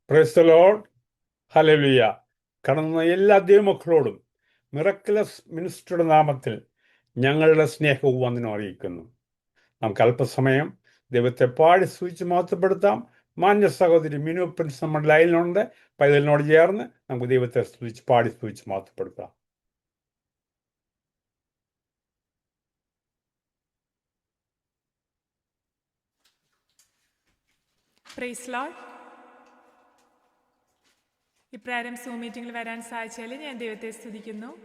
Price the Lord. Hallelujah. കടന്ന എല്ലാ ദൈവമക്കളോടും miraculous മിനിസ്റ്ററുടെ നാമത്തിൽ ഞങ്ങളുടെ സ്നേഹവും വന്ദനം അറിയിക്കുന്നു. നമുക്ക് അല്പസമയം ദൈവത്തെ പാടി സ്തുതിച്ച് മഹത്വപ്പെടുത്താം. മാന്യ സഹോദരി മിനു പ്രിൻസ് നമ്മുടെ ലൈനിലുണ്ട്. പൈതലിനോട് ചേർന്ന് നമുക്ക് ദൈവത്തെ പാടി സ്തുതിച്ച് മഹത്വപ്പെടുത്താം. Praise Lord. ഇപ്രാരം സൂം മീറ്റിംഗിൽ വരാൻ സാധിച്ചാൽ ഞാൻ ദൈവത്തെ സ്തുതിക്കുന്നു.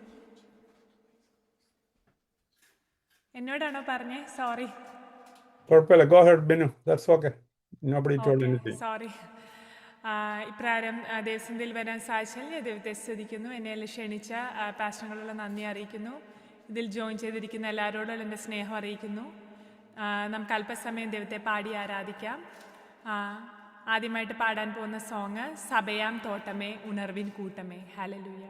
എന്നോടാണോ പറഞ്ഞേ? സോറി. കുഴപ്പമില്ല. Go ahead Binu. That's okay. Nobody told anything. Sorry. ഇപ്രാരം ദേവസന്ധിയിൽ വരാൻ സാധിച്ചാൽ ഞാൻ ദൈവത്തെ സ്തുതിക്കുന്നു. എന്നെ ക്ഷണിച്ച പാസ്റ്ററുകളുള്ള നന്ദി അറിയിക്കുന്നു. ഇതിൽ ജോയിൻ ചെയ്തിരിക്കുന്ന എല്ലാവരോടും എൻ്റെ സ്നേഹം അറിയിക്കുന്നു. നമുക്ക് അല്പസമയം ദൈവത്തെ പാടി ആരാധിക്കാം. ആദ്യമായിട്ട് പാടാൻ പോകുന്ന സോങ് സഭയാം തോട്ടമേ ഉണർവിൻ കൂട്ടമേ. ഹല്ലേലൂയ.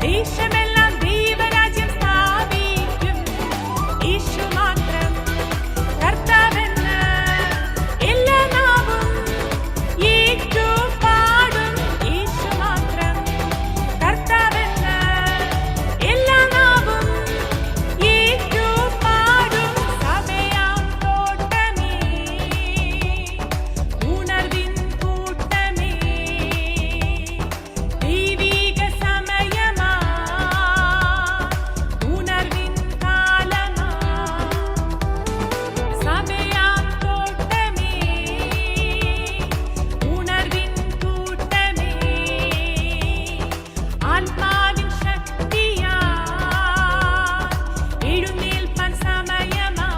ദേശമെല്ലാം ദൈവരാജ്യം സ്ഥാപിക്കും. യേശു മാത്രം കർത്താവെന്ന് എല്ലാ നാവും ഏറ്റുപാടും. യേശു മാത്രം കർത്താവെന്ന് എല്ലാ നാവും ഏറ്റുപാടും. സഭയാം തോട്ടമേ, ഉണർവിൻ കൂട്ടമേ, ദൈവിക സമയമാ, ഉണർവിൻ കാലമാ. സഭയാം തോട്ടമേ, ഉണർവിൻ കൂട്ടമേ, ആത്മാവിൻ ശക്തിയാ, എഴുന്നേൽപ്പാൻ സമയമാ.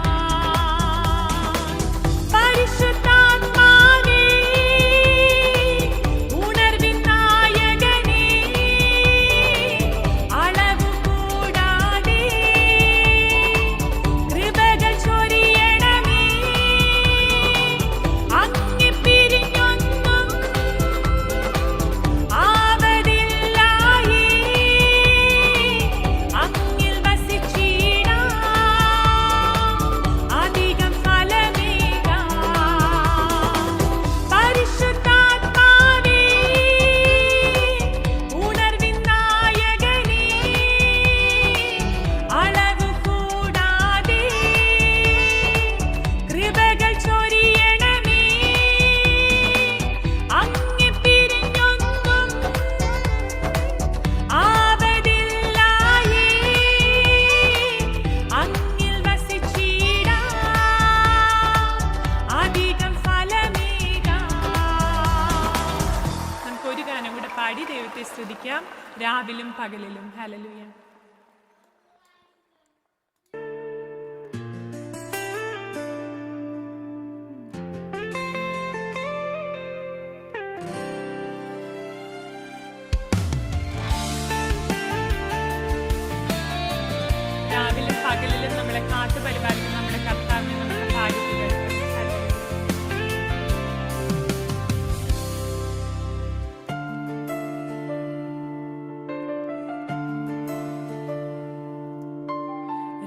പരിശുദ്ധാത്മാവേ, ഉണർവിൻ നായകനേ, അളവു കൂടാതെ കൃപകൾ ചൊരിയണമേ. അങ്ങെ പിരിഞ്ഞൊന്നും ആവതില്ലായേ, അങ്ങിൽ വസിച്ചിടാം അധികം ഫലമേകാം. പരിശുദ്ധാത്മാവേ, ഉണർവിൻ നായകനേ, അളവു കൂടാതെ കൃപകൾ ചൊരിയണമേ. അങ്ങെ പിരിഞ്ഞൊന്നും ആവതില്ലായേ, അങ്ങിൽ വസിച്ചിടാം അധികം ഫലമേകാം. നമുക്കൊരു ഗാനം കൂടെ പാടി ദൈവത്തെ സ്തുതിക്കാം. രാവിലും പകലിലും. ഹല്ലേലൂയ. രാവിലും പകലിലും നമ്മളെ കാത്തു പരിപാലിക്കുന്ന നമ്മുടെ കർത്താവിനെ നമുക്ക് പാടി പുകഴ്ത്താം. ഹല്ലേലൂയ.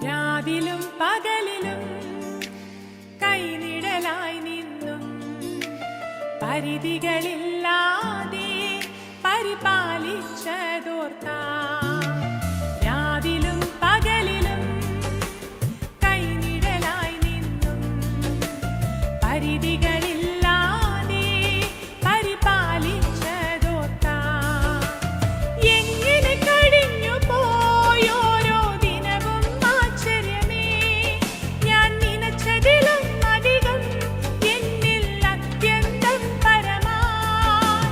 രാവിലും പകലിലും കൈനിഴലായി നിന്നും പരിധികളില്ലാതെ പരിപാലിച്ചതോർത്താം. രാവിലും പകലിലും കൈനിഴലായി നിന്നും പരിധികളില്ലാതെ പരിപാലിച്ചതോർത്താം. എങ്ങനെ കഴിഞ്ഞു പോയോരോ ദിനവും ആശ്ചര്യമേ. ഞാൻ നനച്ചതിലും അധികം എന്നിൽ അത്യന്തം പരമായി.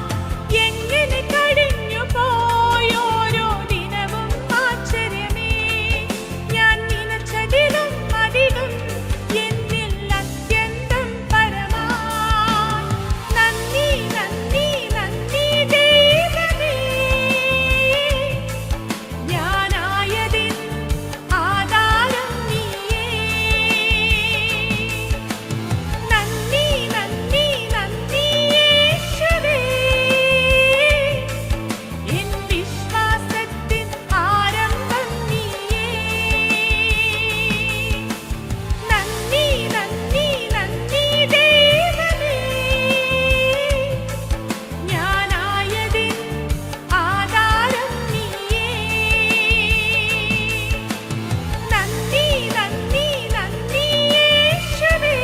എങ്ങനെ കഴിഞ്ഞു പോയോരോ ദിനവും ആശ്ചര്യമേ. ഞാൻ നനച്ചതിലും അധികം എന്നിൽ അത്യന്തം പരമായി. നന്ദി നന്ദി നന്ദി ദൈവമേ, ഞാനായതിൻ ആധാരം നീയേ. നന്ദി നന്ദി നന്ദി യേശുവേ, എൻ വിശ്വാസത്തിൻ ആരംഭം നീയേ. നന്ദി നന്ദി നന്ദി ദൈവമേ, ഞാനായതിൻ ആധാരം നീയേ. നന്ദി നന്ദി നന്ദി യേശുവേ,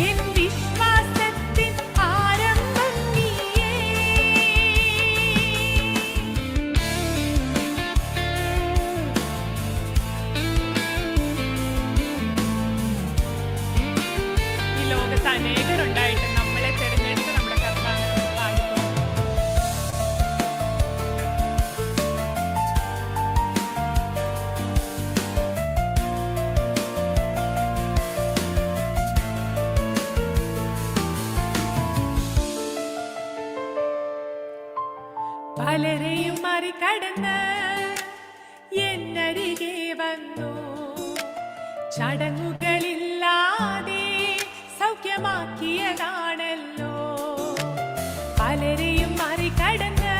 എൻ വിശ്വാസത്തിൻ ആരംഭം നീയേ. ഈ ലോകത്ത് അനേകരുണ്ടായിട്ട് നമ്മളെ തിരഞ്ഞെടുത്ത് നമ്മുടെ കർത്താവിനെ പാടിപ്പോകും. പലരെയും മറികടന്ന് എന്നരികെ വന്നു. ചടങ്ങുകളില്ലാതെ സൗഖ്യമാക്കിയതാണല്ലോ. പലരെയും മറികടന്ന്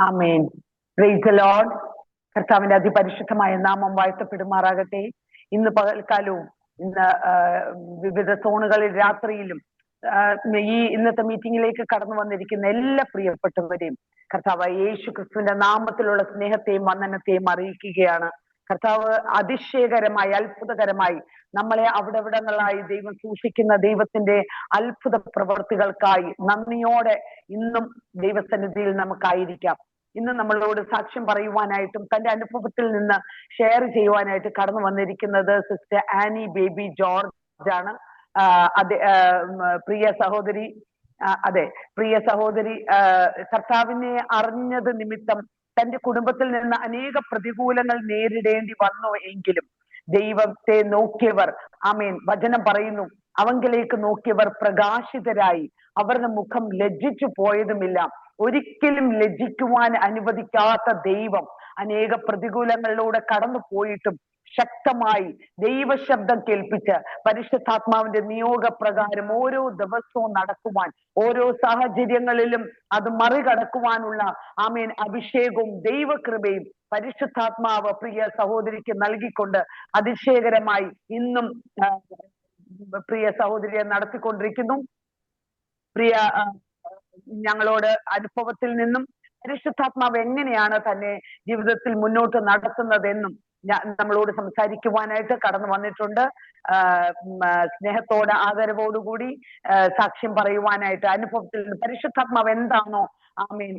ആമേൻ. Price the Lord. കർത്താവിന്റെ അതിപരിശുദ്ധമായ നാമം വാഴ്ത്തപ്പെടുമാറാകട്ടെ. ഇന്ന് പകൽക്കാലവും ഇന്ന് വിവിധ സോണുകളിൽ രാത്രിയിലും ഈ ഇന്നത്തെ മീറ്റിംഗിലേക്ക് കടന്നു വന്നിരിക്കുന്ന എല്ലാ പ്രിയപ്പെട്ടവരെയും കർത്താവ് യേശു ക്രിസ്തുവിന്റെ നാമത്തിലുള്ള സ്നേഹത്തെയും വന്ദനത്തെയും അറിയിക്കുകയാണ്. കർത്താവ് അതിശയകരമായി അത്ഭുതകരമായി നമ്മളെ അവിടെവിടങ്ങളായി ദൈവം സൂക്ഷിക്കുന്ന ദൈവത്തിന്റെ അത്ഭുത പ്രവർത്തികൾക്കായി നന്ദിയോടെ ഇന്നും ദൈവസന്നിധിയിൽ നമുക്കായിരിക്കാം. ഇന്ന് നമ്മളോട് സാക്ഷ്യം പറയുവാനായിട്ടും തന്റെ അനുഭവത്തിൽ നിന്ന് ഷെയർ ചെയ്യുവാനായിട്ട് കടന്നു വന്നിരിക്കുന്നത് സിസ്റ്റർ ആനി ബേബി ജോർജ് ആണ്. പ്രിയ സഹോദരി പ്രിയ സഹോദരി കർത്താവിനെ അറിഞ്ഞത് നിമിത്തം തന്റെ കുടുംബത്തിൽ നിന്ന് അനേക പ്രതികൂലങ്ങൾ നേരിടേണ്ടി വന്നു എങ്കിലും ദൈവത്തെ നോക്കിയവർ, ആമേൻ, വചനം പറയുന്നു, അവങ്കിലേക്ക് നോക്കിയവർ പ്രകാശിതരായി, അവരുടെ മുഖം ലജ്ജിച്ചു പോയതുമില്ല. ഒരിക്കലും ലജ്ജിക്കുവാൻ അനുവദിക്കാത്ത ദൈവം അനേക പ്രതികൂലങ്ങളിലൂടെ കടന്നു പോയിട്ടും ശക്തമായി ദൈവശബ്ദം കേൾപ്പിച്ച് പരിശുദ്ധാത്മാവിന്റെ നിയോഗപ്രകാരം ഓരോ ദിവസവും നടക്കുവാൻ, ഓരോ സാഹചര്യങ്ങളിലും അത് മറികടക്കുവാനുള്ള ആമേൻ അഭിഷേകവും ദൈവകൃപയും പരിശുദ്ധാത്മാവ് പ്രിയ സഹോദരിക്ക് നൽകിക്കൊണ്ട് അതിശയകരമായി ഇന്നും പ്രിയ സഹോദരിയെ നടത്തിക്കൊണ്ടിരിക്കുന്നു. പ്രിയ ഞങ്ങളോട് അനുഭവത്തിൽ നിന്നും പരിശുദ്ധാത്മാവ് എങ്ങനെയാണ് തന്നെ ജീവിതത്തിൽ മുന്നോട്ട് നടത്തുന്നതെന്നും നമ്മളോട് സംസാരിക്കുവാനായിട്ട് കടന്നു വന്നിട്ടുണ്ട്. സ്നേഹത്തോടെ ആദരവോടുകൂടി സാക്ഷ്യം പറയുവാനായിട്ട് അനുഭവത്തിൽ നിന്ന് പരിശുദ്ധാത്മാവ് എന്താണോ ആമീൻ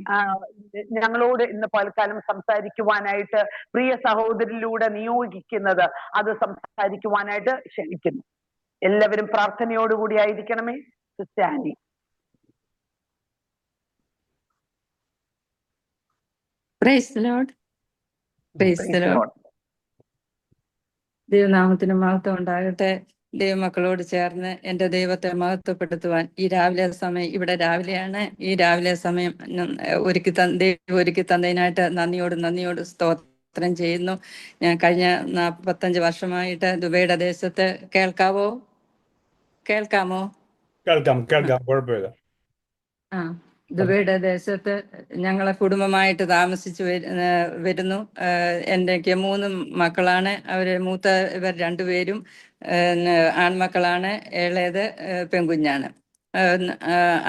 ഞങ്ങളോട് ഇന്ന് പലകാലം സംസാരിക്കുവാനായിട്ട് പ്രിയ സഹോദരിലൂടെ നിയോഗിക്കുന്നത് അത് സംസാരിക്കുവാനായിട്ട് ക്ഷണിക്കുന്നു. എല്ലാവരും പ്രാർത്ഥനയോടുകൂടി ആയിരിക്കണമേ. Sister Annie. Praise the Lord. Praise the Lord. ദൈവനാമത്തിന് മഹത്വം ഉണ്ടാകട്ടെ. ദൈവമക്കളോട് ചേർന്ന് എൻ്റെ ദൈവത്തെ മഹത്വപ്പെടുത്തുവാൻ ഈ രാവിലെ സമയം, ഇവിടെ രാവിലെയാണ്, ഈ രാവിലെ സമയം ദൈവം ഒരുക്കി തന്നതിനായിട്ട് നന്ദിയോട് സ്തോത്രം ചെയ്യുന്നു. ഞാൻ കഴിഞ്ഞ 45 വർഷമായിട്ട് ദുബൈയുടെ ദേശത്ത് കേൾക്കാമോ? കേൾക്കാം, കുഴപ്പമില്ല. ദുബൈയുടെ ദേശത്ത് ഞങ്ങളെ കുടുംബമായിട്ട് താമസിച്ചു വരുന്നു. എനിക്ക് 3 മക്കളാണ്. മൂത്തവർ 2 പേരും ആൺമക്കളാണ്, ഇളയത് പെൺകുഞ്ഞാണ്.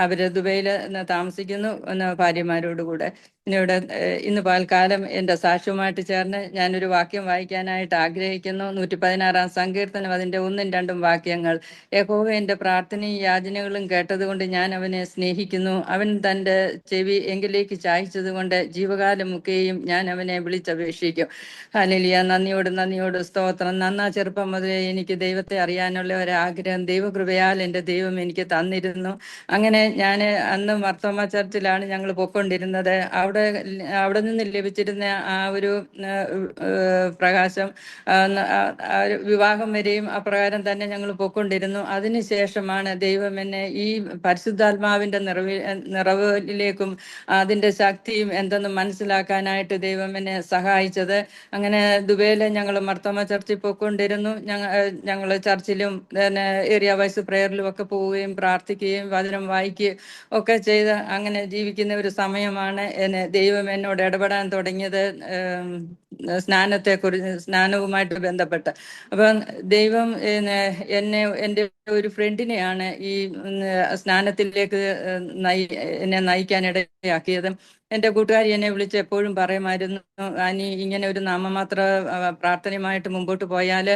അവര് ദുബൈയിൽ താമസിക്കുന്നു ഭാര്യമാരോടുകൂടെ. ഇവിടെ ഇന്ന് പകൽക്കാലം എൻ്റെ സാക്ഷ്യവുമായിട്ട് ചേർന്ന് ഞാനൊരു വാക്യം വായിക്കാനായിട്ട് ആഗ്രഹിക്കുന്നു. 116 സങ്കീർത്തനം അതിൻ്റെ 1ഉം 2ഉം വാക്യങ്ങൾ. യഹോവ എൻ്റെ പ്രാർത്ഥനയും യാചനകളും കേട്ടതുകൊണ്ട് ഞാൻ അവനെ സ്നേഹിക്കുന്നു. അവൻ തൻ്റെ ചെവി എങ്കിലേക്ക് ചായ്ച്ചത് കൊണ്ട് ജീവകാലം മുക്കെയും ഞാൻ അവനെ വിളിച്ചപേക്ഷിക്കും. ഹല്ലേലൂയ. നന്ദിയോട് സ്തോത്രം. ചെറുപ്പം മുതലേ എനിക്ക് ദൈവത്തെ അറിയാനുള്ള ഒരാഗ്രഹം ദൈവകൃപയാൽ എൻ്റെ ദൈവം എനിക്ക് തന്നിരുന്നു. അങ്ങനെ ഞാൻ അന്ന് മർത്തോമ ചർച്ചിലാണ് ഞങ്ങൾ പൊയ്ക്കൊണ്ടിരുന്നത്. അവിടെ നിന്ന് ലഭിച്ചിരുന്ന ആ ഒരു പ്രകാശം വിവാഹം വരെയും അപ്രകാരം തന്നെ ഞങ്ങൾ പൊയ്ക്കൊണ്ടിരുന്നു. അതിനുശേഷമാണ് ദൈവം എന്നെ ഈ പരിശുദ്ധാത്മാവിന്റെ നിറവിലേക്കും അതിന്റെ ശക്തിയും എന്തെന്ന് മനസ്സിലാക്കാനായിട്ട് ദൈവം എന്നെ സഹായിച്ചത്. അങ്ങനെ ദുബൈയിലെ ഞങ്ങൾ മർത്തോമ ചർച്ചിൽ പൊയ്ക്കൊണ്ടിരുന്നു. ഞങ്ങൾ ചർച്ചിലും ഏരിയ വൈസ് പ്രേയറിലും ഒക്കെ പോവുകയും പ്രാർത്ഥിക്കുകയും വചനം വായിക്കുകയും ഒക്കെ ചെയ്ത് അങ്ങനെ ജീവിക്കുന്ന ഒരു സമയമാണ് ദൈവം എന്നോട് ഇടപെടാൻ തുടങ്ങിയത് സ്നാനവുമായിട്ട് ബന്ധപ്പെട്ട്. അപ്പം ദൈവം എന്നെ എൻ്റെ ഒരു ഫ്രണ്ടിനെയാണ് ഈ സ്നാനത്തിലേക്ക് എന്നെ നയിക്കാൻ ഇടയാക്കിയത്. എൻ്റെ കൂട്ടുകാരി എന്നെ വിളിച്ച് എപ്പോഴും പറയുമായിരുന്നു, അനി ഇങ്ങനെ ഒരു നാമമാത്ര പ്രാർത്ഥനയുമായിട്ട് മുമ്പോട്ട് പോയാൽ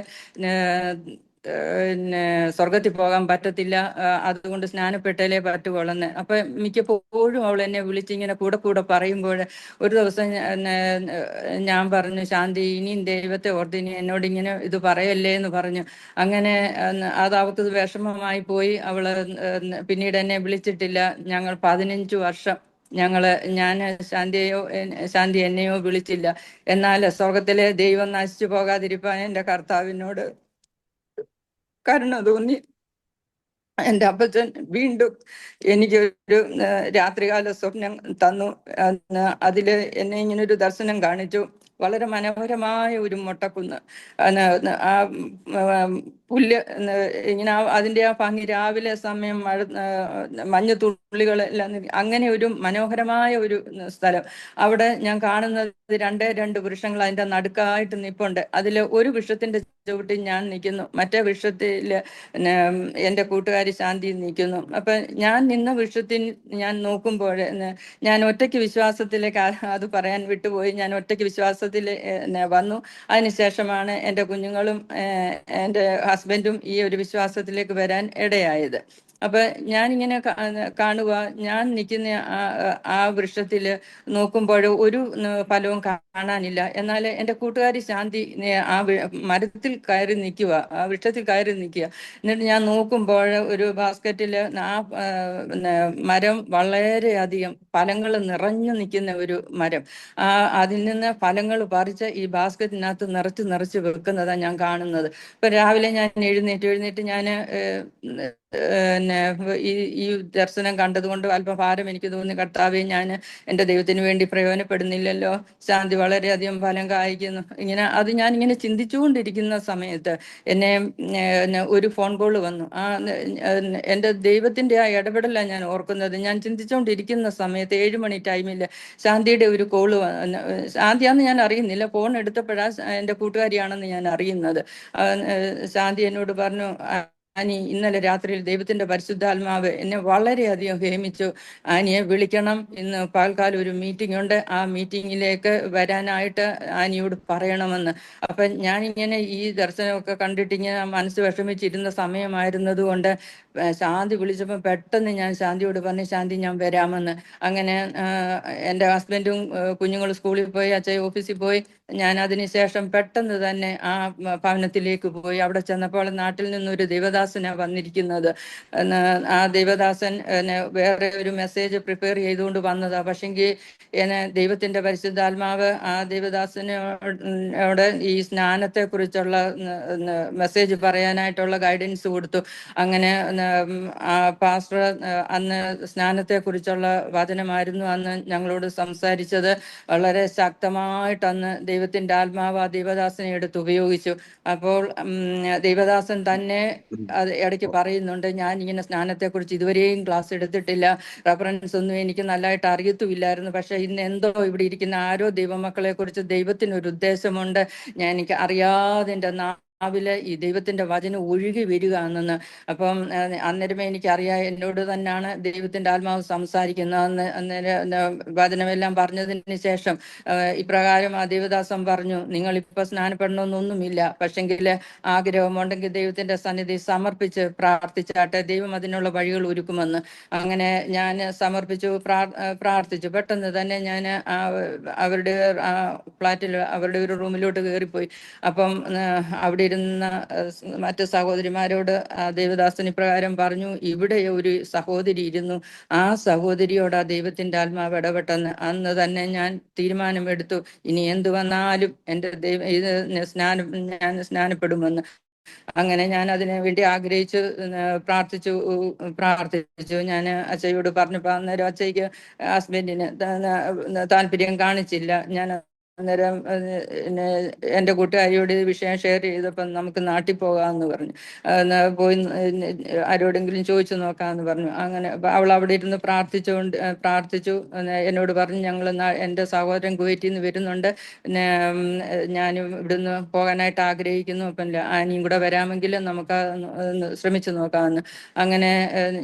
സ്വർഗത്തിൽ പോകാൻ പറ്റത്തില്ല, അതുകൊണ്ട് സ്നാനപ്പെട്ടേലേ പറ്റുകൊള്ളെന്ന്. അപ്പൊ മിക്കപ്പോഴും അവൾ എന്നെ വിളിച്ചിങ്ങനെ കൂടെ പറയുമ്പോൾ ഒരു ദിവസം ഞാൻ പറഞ്ഞു, ശാന്തി ഇനിയും ദൈവത്തെ ഓർത്ത് ഇനി എന്നോട് ഇങ്ങനെ ഇത് പറയല്ലേ എന്ന് പറഞ്ഞു. അങ്ങനെ അത് അവൾക്ക് വിഷമമായി പോയി. അവള് പിന്നീട് എന്നെ വിളിച്ചിട്ടില്ല. ഞങ്ങൾ 15 വർഷം ഞാൻ ശാന്തി എന്നെയോ വിളിച്ചില്ല. എന്നാൽ സ്വർഗത്തിലെ ദൈവം നശിച്ചു പോകാതിരിക്കാൻ എൻ്റെ കർത്താവിനോട് കരുണ തോന്നി. എൻ്റെ അപ്പച്ചൻ വീണ്ടും എനിക്കൊരു രാത്രികാല സ്വപ്നം തന്നു. അതില് എന്നെ ഇങ്ങനൊരു ദർശനം കാണിച്ചു. വളരെ മനോഹരമായ ഒരു മൊട്ടക്കുന്ന്. ആ പുല്ല് ഇങ്ങനെ അതിന്റെ ആ ഭംഗി, രാവിലെ സമയം മഞ്ഞ തുള്ളികളെല്ലാം അങ്ങനെ ഒരു മനോഹരമായ ഒരു സ്ഥലം. അവിടെ ഞാൻ കാണുന്നത് രണ്ട് വൃക്ഷങ്ങൾ അതിന്റെ നടുക്കായിട്ട് നിപ്പുണ്ട്. അതിൽ ഒരു വൃക്ഷത്തിന്റെ ചുവട്ടിൽ ഞാൻ നിൽക്കുന്നു, മറ്റേ വൃക്ഷത്തില് എന്റെ കൂട്ടുകാരി ശാന്തി നിൽക്കുന്നു. അപ്പൊ ഞാൻ നിന്ന വൃക്ഷത്തിൽ ഞാൻ നോക്കുമ്പോൾ ഞാൻ ഒറ്റയ്ക്ക് വിശ്വാസത്തിലേക്ക്, അത് പറയാൻ വിട്ടുപോയി, ഞാൻ ഒറ്റയ്ക്ക് വിശ്വാസത്തിൽ വന്നു. അതിനുശേഷമാണ് എൻ്റെ കുഞ്ഞുങ്ങളും എൻ്റെ ഹസ്ബൻഡും ഈ ഒരു വിശ്വാസത്തിലേക്ക് വരാൻ ഇടയായത്. അപ്പൊ ഞാനിങ്ങനെ കാണുക, ഞാൻ നിൽക്കുന്ന ആ വൃക്ഷത്തില് നോക്കുമ്പോൾ ഒരു ഫലവും കാണാനില്ല. എന്നാൽ എൻ്റെ കൂട്ടുകാരി ശാന്തി ആ മരത്തിൽ കയറി നിൽക്കുക, ആ വൃക്ഷത്തിൽ കയറി നിൽക്കുക. എന്നിട്ട് ഞാൻ നോക്കുമ്പോൾ ഒരു ബാസ്ക്കറ്റില് ആ മരം വളരെയധികം ഫലങ്ങൾ നിറഞ്ഞു നിൽക്കുന്ന ഒരു മരം. അതിൽ നിന്ന് ഫലങ്ങൾ പറിച്ച് ഈ ബാസ്ക്കറ്റിനകത്ത് നിറച്ച് വെക്കുന്നതാണ് ഞാൻ കാണുന്നത്. ഇപ്പൊ രാവിലെ ഞാൻ എഴുന്നേറ്റ് ഞാൻ പിന്നെ ഈ ദർശനം കണ്ടതുകൊണ്ട് അല്പം ഭാരം എനിക്ക് തോന്നി. കർത്താവെ, ഞാൻ എൻ്റെ ദൈവത്തിന് വേണ്ടി പ്രയോജനപ്പെടുന്നില്ലല്ലോ, ശാന്തി വളരെയധികം ഫലം കായ്ക്കുന്നു. അത് ഞാൻ ഇങ്ങനെ ചിന്തിച്ചുകൊണ്ടിരിക്കുന്ന സമയത്ത് എന്നെ ഒരു ഫോൺ കോൾ വന്നു. എൻ്റെ ദൈവത്തിന്റെ ആ ഇടപെടലാണ് ഞാൻ ഓർക്കുന്നത്. ഞാൻ ചിന്തിച്ചുകൊണ്ടിരിക്കുന്ന സമയത്ത് 7 മണി ടൈമിൽ ശാന്തിയുടെ ഒരു കോള്, ശാന്തിയാന്ന് ഞാൻ അറിയുന്നില്ല. ഫോൺ എടുത്തപ്പോഴാണ് എൻ്റെ കൂട്ടുകാരിയാണെന്ന് ഞാൻ അറിയുന്നത്. ശാന്തി എന്നോട് പറഞ്ഞു, ആനി, ഇന്നലെ രാത്രിയിൽ ദൈവത്തിന്റെ പരിശുദ്ധാത്മാവ് എന്നെ വളരെയധികം ഹേമിച്ചു. ആനിയെ വിളിക്കണം, ഇന്ന് പകൽക്കാലം ഒരു മീറ്റിംഗ് ഉണ്ട്, ആ മീറ്റിങ്ങിലേക്ക് വരാനായിട്ട് ആനിയോട് പറയണമെന്ന്. അപ്പൊ ഞാനിങ്ങനെ ഈ ദർശനമൊക്കെ കണ്ടിട്ട് ഇങ്ങനെ മനസ്സ് വിഷമിച്ചിരുന്ന സമയമായിരുന്നത് കൊണ്ട് ശാന്തി വിളിച്ചപ്പോൾ പെട്ടെന്ന് ഞാൻ ശാന്തിയോട് പറഞ്ഞു, ശാന്തി, ഞാൻ വരാമെന്ന്. അങ്ങനെ എൻ്റെ ഹസ്ബൻഡും കുഞ്ഞുങ്ങളും സ്കൂളിൽ പോയി, അച്ഛൻ ഓഫീസിൽ പോയി. ഞാൻ അതിനുശേഷം പെട്ടെന്ന് തന്നെ ആ ഭവനത്തിലേക്ക് പോയി. അവിടെ ചെന്നപ്പോൾ നാട്ടിൽ നിന്നൊരു ദേവദാസനാ വന്നിരിക്കുന്നത്. ആ ദേവദാസൻ വേറെ ഒരു മെസ്സേജ് പ്രിപ്പയർ ചെയ്തുകൊണ്ട് വന്നതാ. പക്ഷെങ്കിൽ ദൈവത്തിന്റെ പരിശുദ്ധാത്മാവ് ആ ദേവദാസനോട് ഈ സ്നാനത്തെ കുറിച്ചുള്ള മെസ്സേജ് പറയാനായിട്ടുള്ള ഗൈഡൻസ് കൊടുത്തു. അങ്ങനെ ആ പാസ്റ്റർ അന്ന് സ്നാനത്തെ കുറിച്ചുള്ള വചനമായിരുന്നു അന്ന് ഞങ്ങളോട് സംസാരിച്ചത്. വളരെ ശക്തമായിട്ട് അന്ന് ദൈവത്തിന്റെ ആത്മാവ് ആ ദേവദാസനെ എടുത്ത് ഉപയോഗിച്ചു. അപ്പോൾ ദേവദാസൻ തന്നെ അത് ഇടയ്ക്ക് പറയുന്നുണ്ട്, ഞാൻ ഇങ്ങനെ സ്നാനത്തെക്കുറിച്ച് ഇതുവരെയും ക്ലാസ് എടുത്തിട്ടില്ല, റെഫറൻസ് ഒന്നും എനിക്ക് നല്ലതായിട്ട് അറിയത്തുമില്ലായിരുന്നു. പക്ഷെ ഇന്ന് എന്തോ ഇവിടെ ഇരിക്കുന്ന ആരോ ദൈവമക്കളെ കുറിച്ച് ദൈവത്തിനൊരു ഉദ്ദേശമുണ്ട്, എനിക്ക് അറിയാതെ എൻ്റെ നാവില് ഈ ദൈവത്തിന്റെ വചനം ഒഴുകി വരിക എന്നെന്ന്. അപ്പം അന്നേരമേ എനിക്കറിയാം എന്നോട് തന്നെയാണ് ദൈവത്തിന്റെ ആത്മാവ് സംസാരിക്കുന്നത്. അന്നേരം വചനമെല്ലാം പറഞ്ഞതിന് ശേഷം ഇപ്രകാരം ആ ദേവദാസൻ പറഞ്ഞു, നിങ്ങൾ ഇപ്പൊ സ്നാനപ്പെടണമെന്നൊന്നുമില്ല, പക്ഷെങ്കിൽ ആഗ്രഹമുണ്ടെങ്കിൽ ദൈവത്തിന്റെ സന്നിധി സമർപ്പിച്ച് പ്രാർത്ഥിച്ചാട്ടെ, ദൈവം അതിനുള്ള വഴികൾ ഒരുക്കുമെന്ന്. അങ്ങനെ ഞാൻ സമർപ്പിച്ചു, പ്രാർത്ഥിച്ചു. പെട്ടെന്ന് തന്നെ ഞാൻ അവരുടെ ഫ്ലാറ്റിൽ അവരുടെ ഒരു റൂമിലോട്ട് കയറിപ്പോയി. അപ്പം അവിടെ ഇരുന്ന മറ്റു സഹോദരിമാരോട് ദേവദാസൻ ഇപ്രകാരം പറഞ്ഞു, ഇവിടെ ഒരു സഹോദരി ഇരുന്നു, ആ സഹോദരിയോട് ആ ദൈവത്തിന്റെ ആത്മാവ് ഇടപെട്ടെന്ന്. അന്ന് തന്നെ ഞാൻ തീരുമാനമെടുത്തു, ഇനി എന്തു വന്നാലും എൻ്റെ ഞാൻ സ്നാനപ്പെടുമെന്ന്. അങ്ങനെ ഞാൻ അതിനു വേണ്ടി ആഗ്രഹിച്ചു, പ്രാർത്ഥിച്ചു. ഞാൻ അച്ഛയോട് പറഞ്ഞപ്പോൾ അന്നേരം അച്ഛയ്ക്ക് ഹസ്ബൻഡിന് താല്പര്യം കാണിച്ചില്ല. ഞാൻ അന്നേരം എൻ്റെ കൂട്ടുകാരിയോട് ഈ വിഷയം ഷെയർ ചെയ്തപ്പം നമുക്ക് നാട്ടിൽ പോകാമെന്ന് പറഞ്ഞു. പോയി ആരോടെങ്കിലും ചോദിച്ചു നോക്കാമെന്ന് പറഞ്ഞു. അങ്ങനെ അവൾ അവിടെ ഇരുന്ന് പ്രാർത്ഥിച്ചു. എന്നോട് പറഞ്ഞു, ഞങ്ങൾ എൻ്റെ സഹോദരൻ കുവൈറ്റിൽ നിന്ന് വരുന്നുണ്ട്, ഞാനും ഇവിടുന്ന് പോകാനായിട്ട് ആഗ്രഹിക്കുന്നു, അപ്പം ആനിയും കൂടെ വരാമെങ്കിൽ നമുക്ക് ശ്രമിച്ചു നോക്കാമെന്ന്. അങ്ങനെ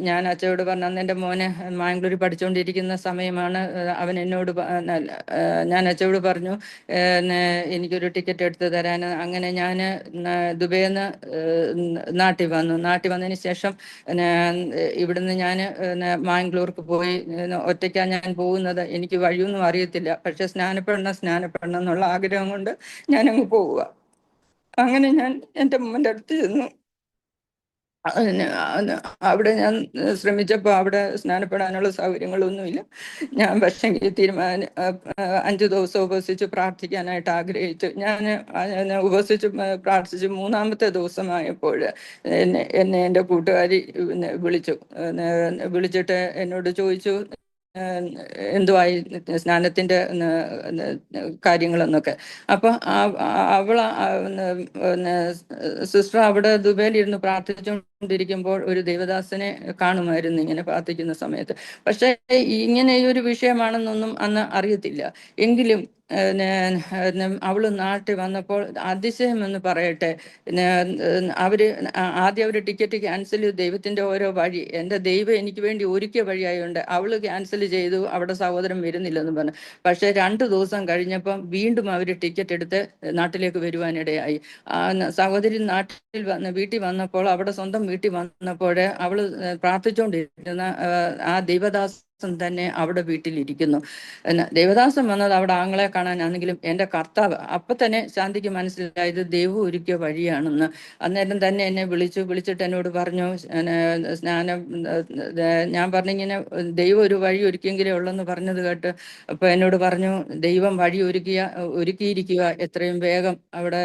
ഞാൻ അച്ഛയോട് പറഞ്ഞു, അന്ന് എൻ്റെ മോനെ മാംഗ്ലൂരിൽ പഠിച്ചുകൊണ്ടിരിക്കുന്ന സമയമാണ്. അവൻ എന്നോട് ഞാൻ അച്ഛയോട് പറഞ്ഞു, എനിക്കൊരു ടിക്കറ്റ് എടുത്ത് തരാൻ. അങ്ങനെ ഞാൻ ദുബൈന്ന് നാട്ടിൽ വന്നതിന് ശേഷം ഇവിടുന്ന് ഞാൻ മാംഗ്ലൂർക്ക് പോയി. ഒറ്റയ്ക്കാണ് ഞാൻ പോകുന്നത്, എനിക്ക് വഴിയൊന്നും അറിയത്തില്ല. പക്ഷെ സ്നാനപ്പെടണം എന്നുള്ള ആഗ്രഹം കൊണ്ട് ഞാനങ്ങ് പോവുക. അങ്ങനെ ഞാൻ എൻ്റെ മോൻ്റെ അടുത്ത് ചെന്നു. അവിടെ ഞാൻ ശ്രമിച്ചപ്പോൾ അവിടെ സ്നാനപ്പെടാനുള്ള സൗകര്യങ്ങളൊന്നുമില്ല. ഞാൻ പക്ഷേ 5 ദിവസം ഉപവസിച്ച് പ്രാർത്ഥിക്കാനായിട്ട് ആഗ്രഹിച്ചു. ഞാൻ ഉപവസിച്ച് പ്രാർത്ഥിച്ചു 3-ാമത്തെ ദിവസമായപ്പോൾ എന്നെ എൻ്റെ കൂട്ടുകാരി വിളിച്ചിട്ട് എന്നോട് ചോദിച്ചു, എന്തുവായി സ്നാനത്തിന്റെ കാര്യങ്ങളെന്നൊക്കെ. അപ്പൊ അവൾ സിസ്റ്റർ അവിടെ ദുബൈയിലിരുന്ന് പ്രാർത്ഥിച്ചുകൊണ്ടിരിക്കുമ്പോൾ ഒരു ദേവദാസനെ കാണുമായിരുന്നു ഇങ്ങനെ പ്രാർത്ഥിക്കുന്ന സമയത്ത്. പക്ഷെ ഇങ്ങനെ ഈ ഒരു വിഷയമാണെന്നൊന്നും അന്ന് അറിയത്തില്ല. എങ്കിലും അവള് നാട്ടിൽ വന്നപ്പോൾ അതിശയം എന്ന് പറയട്ടെ, അവര് ആദ്യം അവര് ടിക്കറ്റ് ക്യാൻസൽ ചെയ്തു. ദൈവത്തിന്റെ ഓരോ വഴി, എന്റെ ദൈവം എനിക്ക് വേണ്ടി ഒരുക്കിയ വഴിയായോണ്ട് അവള് ക്യാൻസൽ ചെയ്തു, അവിടെ സഹോദരൻ വരുന്നില്ലെന്ന് പറഞ്ഞു. പക്ഷെ 2 ദിവസം കഴിഞ്ഞപ്പം വീണ്ടും അവര് ടിക്കറ്റ് എടുത്ത് നാട്ടിലേക്ക് വരുവാനിടയായി. സഹോദരി നാട്ടിൽ വീട്ടിൽ വന്നപ്പോൾ, അവിടെ സ്വന്തം വീട്ടിൽ വന്നപ്പോൾ അവള് പ്രാർത്ഥിച്ചുകൊണ്ടിരുന്ന ആ ദൈവദാസൻ തന്നെ അവിടെ വീട്ടിലിരിക്കുന്നു. ദേവദാസൻ വന്നത് അവിടെ ആങ്ങളെ കാണാനാണെങ്കിലും എൻ്റെ കർത്താവ് അപ്പൊ തന്നെ ശാന്തിക്ക് മനസ്സിലായത് ദൈവം ഒരുക്കിയ വഴിയാണെന്ന്. അന്നേരം തന്നെ എന്നെ വിളിച്ചിട്ട് എന്നോട് പറഞ്ഞു സ്നാനം. ഞാൻ പറഞ്ഞിങ്ങനെ ദൈവം ഒരു വഴി ഒരുക്കിയെങ്കിലേ ഉള്ളെന്ന് പറഞ്ഞത് കേട്ട് അപ്പൊ എന്നോട് പറഞ്ഞു ദൈവം വഴി ഒരുക്കിയിരിക്കുക, എത്രയും വേഗം അവിടെ